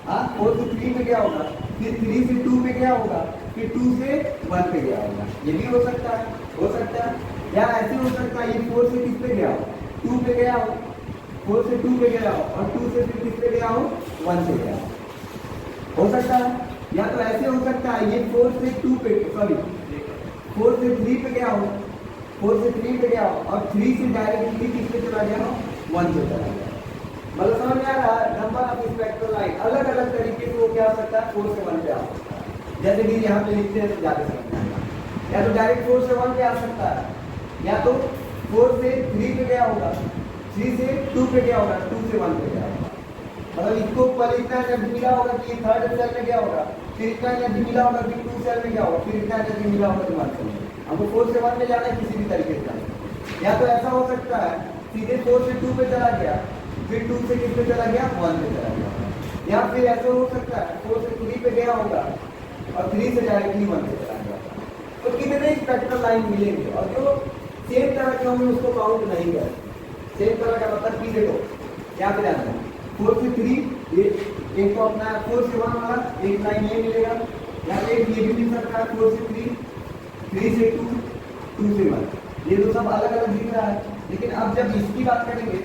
हाँ 4 से 3 पे गया होगा, फिर 3 से 2 पे गया होगा, फिर 2 से 1 पे गया होगा, ये भी हो सकता है, या ऐसे हो सकता है ये 4 से किस पे गया हो 2 पे गया हो, 4 से 2 पे गया हो, और 2 से फिर किस पे गया हो 1 पे गया हो सकता है, या तो ऐसे हो सकता है ये 4 से 2 पे, सॉरी 4 से 3 पे गया हो, 4 से 3 पे गया हो, और 3 से डायरेक्टली किस पे चला गया हो 1 पे चला गया, मतलब समझ में आ रहा है। नंबर ऑफ स्पेक्ट्रल लाइन अलग अलग तरीके से वो क्या हो सकता है 4 से 1 पे आ सकता है, जैसे कि यहाँ पे लिखते हैं तो ज्यादा समझ में आएगा, या तो डायरेक्ट 4 से 1 पे आ सकता है, या तो 4 से 3 पे गया होगा, 3 से 2 पे गया होगा, 2 से 1 पे गया होगा, मतलब इसको पहले इतना एनर्जी मिला होगा कि 3rd सेल में गया होगा, फिर इतना एनर्जी मिला होगा कि 2 सेल में गया होगा, फिर इतना एनर्जी मिला होगा कि 1 सेल में, हमको 4 से 1 में जाना है किसी भी तरीके से, या तो ऐसा हो सकता है सीधे 4 से 2 पे चला गया, फिर 2 से किस पे चला गया 1 पे चला गया, या फिर ऐसा हो सकता है 4 से 3 पे गया होगा और 3 से डायरेक्टली 1 पे चला गया, तो कितने स्पेक्ट्रल लाइन मिलेंगे, और जो सेम तरह के होंगे उसको काउंट नहीं करें, सेम तरह का मतलब कि देखो क्या पे जाना है 4 से 3, एक तो अपना 4 से 1 वाला एक लाइन ये मिलेगा, या एक ये भी मिल सकता है 4 से 3, 3 से 2, 2 से 1, ये तो सब अलग अलग दिख रहा है, लेकिन अब जब इसकी बात करेंगे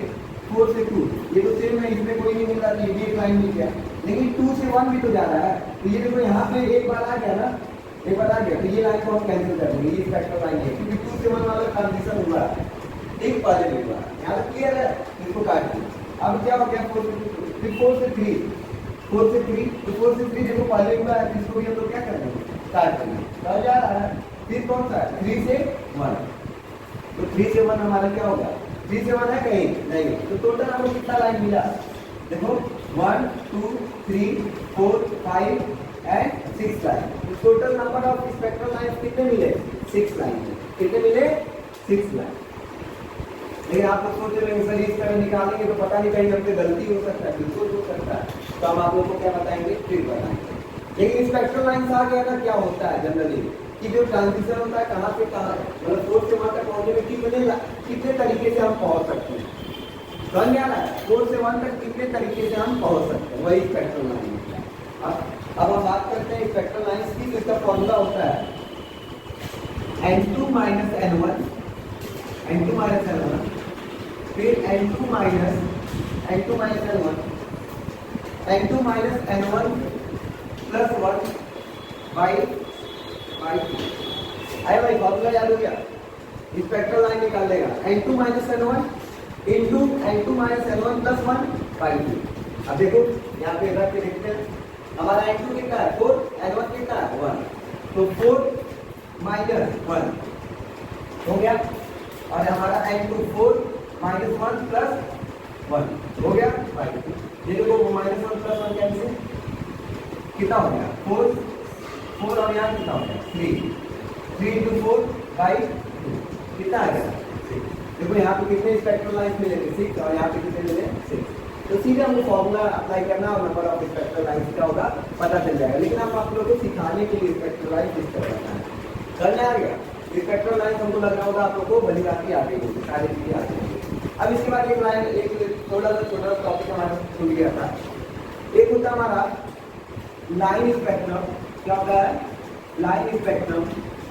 4 से 2, ये तो सेम है, इसमें कोई नहीं मिल रहा, ये भी एक लाइन मिल गया, लेकिन 2 से 1 भी तो जा रहा है, तो ये देखो यहाँ पे एक बार आ गया ना, एक बार आ गया, तो ये लाइन को हम कैंसिल कर देंगे, ये स्पेक्ट्रल लाइन है, क्योंकि 2 से 1 वाला ट्रांजिशन हुआ है, एक पॉजिटिव हुआ है, यहाँ तक क्लियर है, इसको काट दिया। अब क्या हो गया 4 से 2, फिर 4 से 3, 4 से 3, तो 4 से 3 देखो पॉजिटिव हुआ है, इसको भी हम लोग क्या कर देंगे काट देंगे, समझ आ रहा है। फिर कौन सा है 3 से 1, तो 3 से 1 हमारा क्या होगा 3 से 1 है कहीं नहीं, तो टोटल हमको कितना लाइन मिला, देखो 1 2 3 4 5 एंड 6 लाइन। तो total number of spectral lines कितने मिले? 6 लाइन। कितने मिले? 6 लाइन। लेकिन आप लोग सोच रहे हैं सर इस तरह निकालेंगे तो पता नहीं कहीं हमसे गलती हो सकता है। बिल्कुल हो सकता है, तो हम आप लोगों को क्या बताएंगे? ट्रिक बताएंगे। लेकिन स्पेक्ट्रल लाइंस आ गया ना, क्या होता है जनरली कि जो ट्रांजिशन होता है कहाँ से कहाँ है, मतलब सोर्स से वहां तक पहुंचने में कितने तरीके से हम पहुंच सकते हैं। समझ में आ रहा है? सोर्स से वहां तक कितने तरीके से हम पहुंच सकते हैं, वही स्पेक्ट्रल लाइन होता है। अब हम बात करते हैं स्पेक्ट्रल लाइंस की, तो इसका फॉर्मूला होता है n2 minus n1, n2 minus n1, फिर n2 minus n1, n2 minus n1 plus 1 by 2। आया भाई? फॉर्मूला याद हो गया? स्पेक्ट्रल लाइन निकाल लेगा n2 minus n1 into n2 minus n1 plus 1 by 2। अब देखो यहाँ पे रख के देखते हैं, हमारा n2 कितना है? 4, n1 कितना है? 1। तो 4 माइनस 1 हो गया, और हमारा n2 4 माइनस 1 प्लस 1 हो गया बाई 2। ये देखो माइनस 1 प्लस 1 कैंसिल, कितना हो गया? 4 और यहाँ कितना हो गया? 3 इंटू 4 बाई 2 कितना आ गया? 6। देखो यहाँ पे कितने स्पेक्ट्रल लाइंस मिलेंगे? 6, और यहाँ पे कितने मिले? 6। तो सीधे हमको फॉर्मूला अप्लाई करना और नंबर ऑफ स्पेक्ट्रल लाइंस क्या होगा पता चल जाएगा। लेकिन हम आप लोगों को सिखाने के लिए स्पेक्ट्रल लाइंस किस तरह करना है करने आ गया। स्पेक्ट्रल लाइंस हमको लग रहा होगा आप लोगों को भली बात आती होगी, सारी चीजें आती होगी। अब इसके बाद एक लाइन, एक थोड़ा सा छोटा टॉपिक हमारा छूट गया था। एक होता हमारा लाइन स्पेक्ट्रम, क्या होता है? Line spectrum.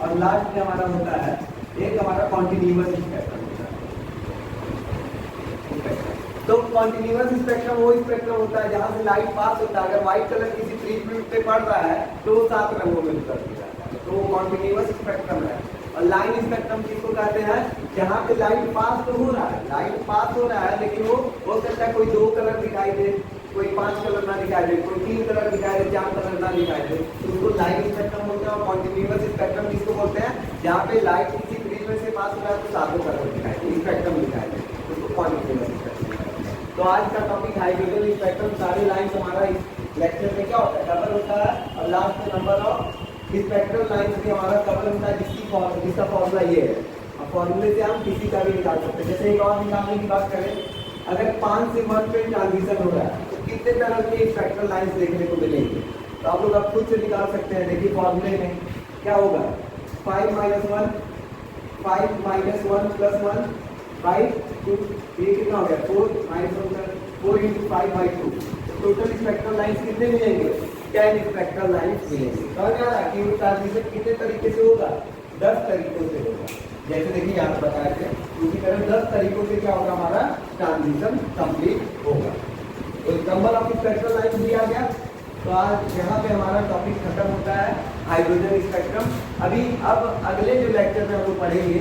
और लास्ट में हमारा होता है एक हमारा कॉन्टिन्यूअस स्पेक्ट्रम होता है। तो कॉन्टिन्यूअस स्पेक्ट्रम वो स्पेक्ट्रम होता है जहां से लाइट पास होता है। अगर व्हाइट कलर किसी ट्रीटमेंट पे पड़ रहा है तो वो 7 रंगों में बदल जाता है, तो वो कॉन्टिन्यूअस स्पेक्ट्रम है। और लाइन स्पेक्ट्रम किसको कहते हैं? जहाँ पे लाइट पास तो हो रहा है, लाइट पास हो रहा है, लेकिन वो हो सकता है कोई 2 कलर दिखाई दे, कोई 5 कलर ना दिखाई दे, कोई 3 कलर दिखाई दे, 4 कलर ना दिखाई दे, तो उसको लाइन स्पेक्ट्रम बोलते हैं। और कॉन्टिन्यूअस स्पेक्ट्रम किसको बोलते हैं? जहाँ पे लाइट किसी फ्रीक्वेंसी से पास हो रहा है तो 7 कलर दिखाई दे, स्पेक्ट्रम दिखाई दे, उसको कॉन्टिन्यूअस स्पेक्ट्रम। तो आज का टॉपिक हाइड्रोजन स्पेक्ट्रम। सारे लाइंस हमारा इस लेक्चर में क्या होता है? कवर होता है। और लास्ट में नंबर ऑफ स्पेक्ट्रल लाइंस भी हमारा कवर होता है, जिसका फॉर्मूला ये है। अब फॉर्मूले से हम किसी का भी निकाल सकते हैं। जैसे एक और निकालने की बात करें, अगर 5 से 1 पे ट्रांजिशन हो रहा है तो कितने तरह के स्पेक्ट्रल लाइंस देखने को मिलेंगे? तो आप लोग अब खुद से निकाल सकते हैं। देखिए फॉर्मूले में क्या होगा? 5 माइनस 1 प्लस 1 बाई 2। ये कितना हो गया? 4 minus 1 4 into 5 by 2। Total spectral lines कितने मिलेंगे? 10 स्पेक्ट्रल लाइंस मिलेंगे। समझ आ रहा है कि वो ट्रांजिशन कितने तरीके से होगा? 10 तरीकों से होगा। जैसे देखिए यहाँ पर बताया थे, उसी तरह 10 तरीकों से क्या होगा? हमारा ट्रांजिशन कंप्लीट होगा। तो नंबर ऑफ स्पेक्ट्रल लाइंस भी आ गया। तो आज यहाँ पे हमारा टॉपिक खत्म होता है, हाइड्रोजन स्पेक्ट्रम। अब अगले जो लेक्चर में हम लोग पढ़ेंगे,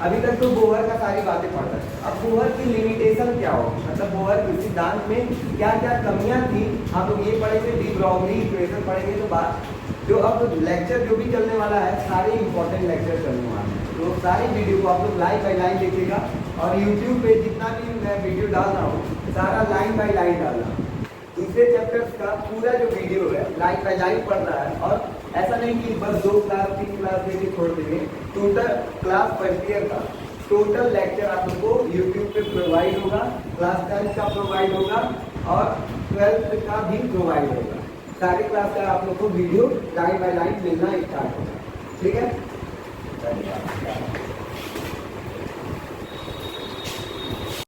अभी तक तो बोहर का सारी बातें पढ़ रहे हैं। अब बोहर की लिमिटेशन क्या होगी, मतलब बोहर के सिद्धांत में क्या क्या कमियां थी, हम लोग ये पढ़ेंगे। डी ब्रॉगली इक्वेशन पढ़ेंगे। तो बात जो अब लेक्चर जो भी चलने वाला है, सारे इंपॉर्टेंट लेक्चर चलने वाले हैं। तो सारी वीडियो को आप लोग लाइन बाई लाइन देखिएगा। और यूट्यूब पे जितना भी मैं वीडियो डाल रहा हूँ, सारा लाइन बाई लाइन डाल रहा हूँ। दूसरे चैप्टर्स का पूरा जो वीडियो है लाइन बाई लाइन पढ़ रहा है। और ऐसा नहीं कि बस 2 क्लास 3 क्लास देके छोड़ देंगे। टोटल क्लास फर्स्ट ईयर का टोटल लेक्चर आप लोग को यूट्यूब पे प्रोवाइड होगा। क्लास 10 का प्रोवाइड होगा और 12th का भी प्रोवाइड होगा। सारे क्लास का आप लोग को वीडियो लाइन बाई लाइन मिलना स्टार्ट होगा। ठीक है, धन्यवाद।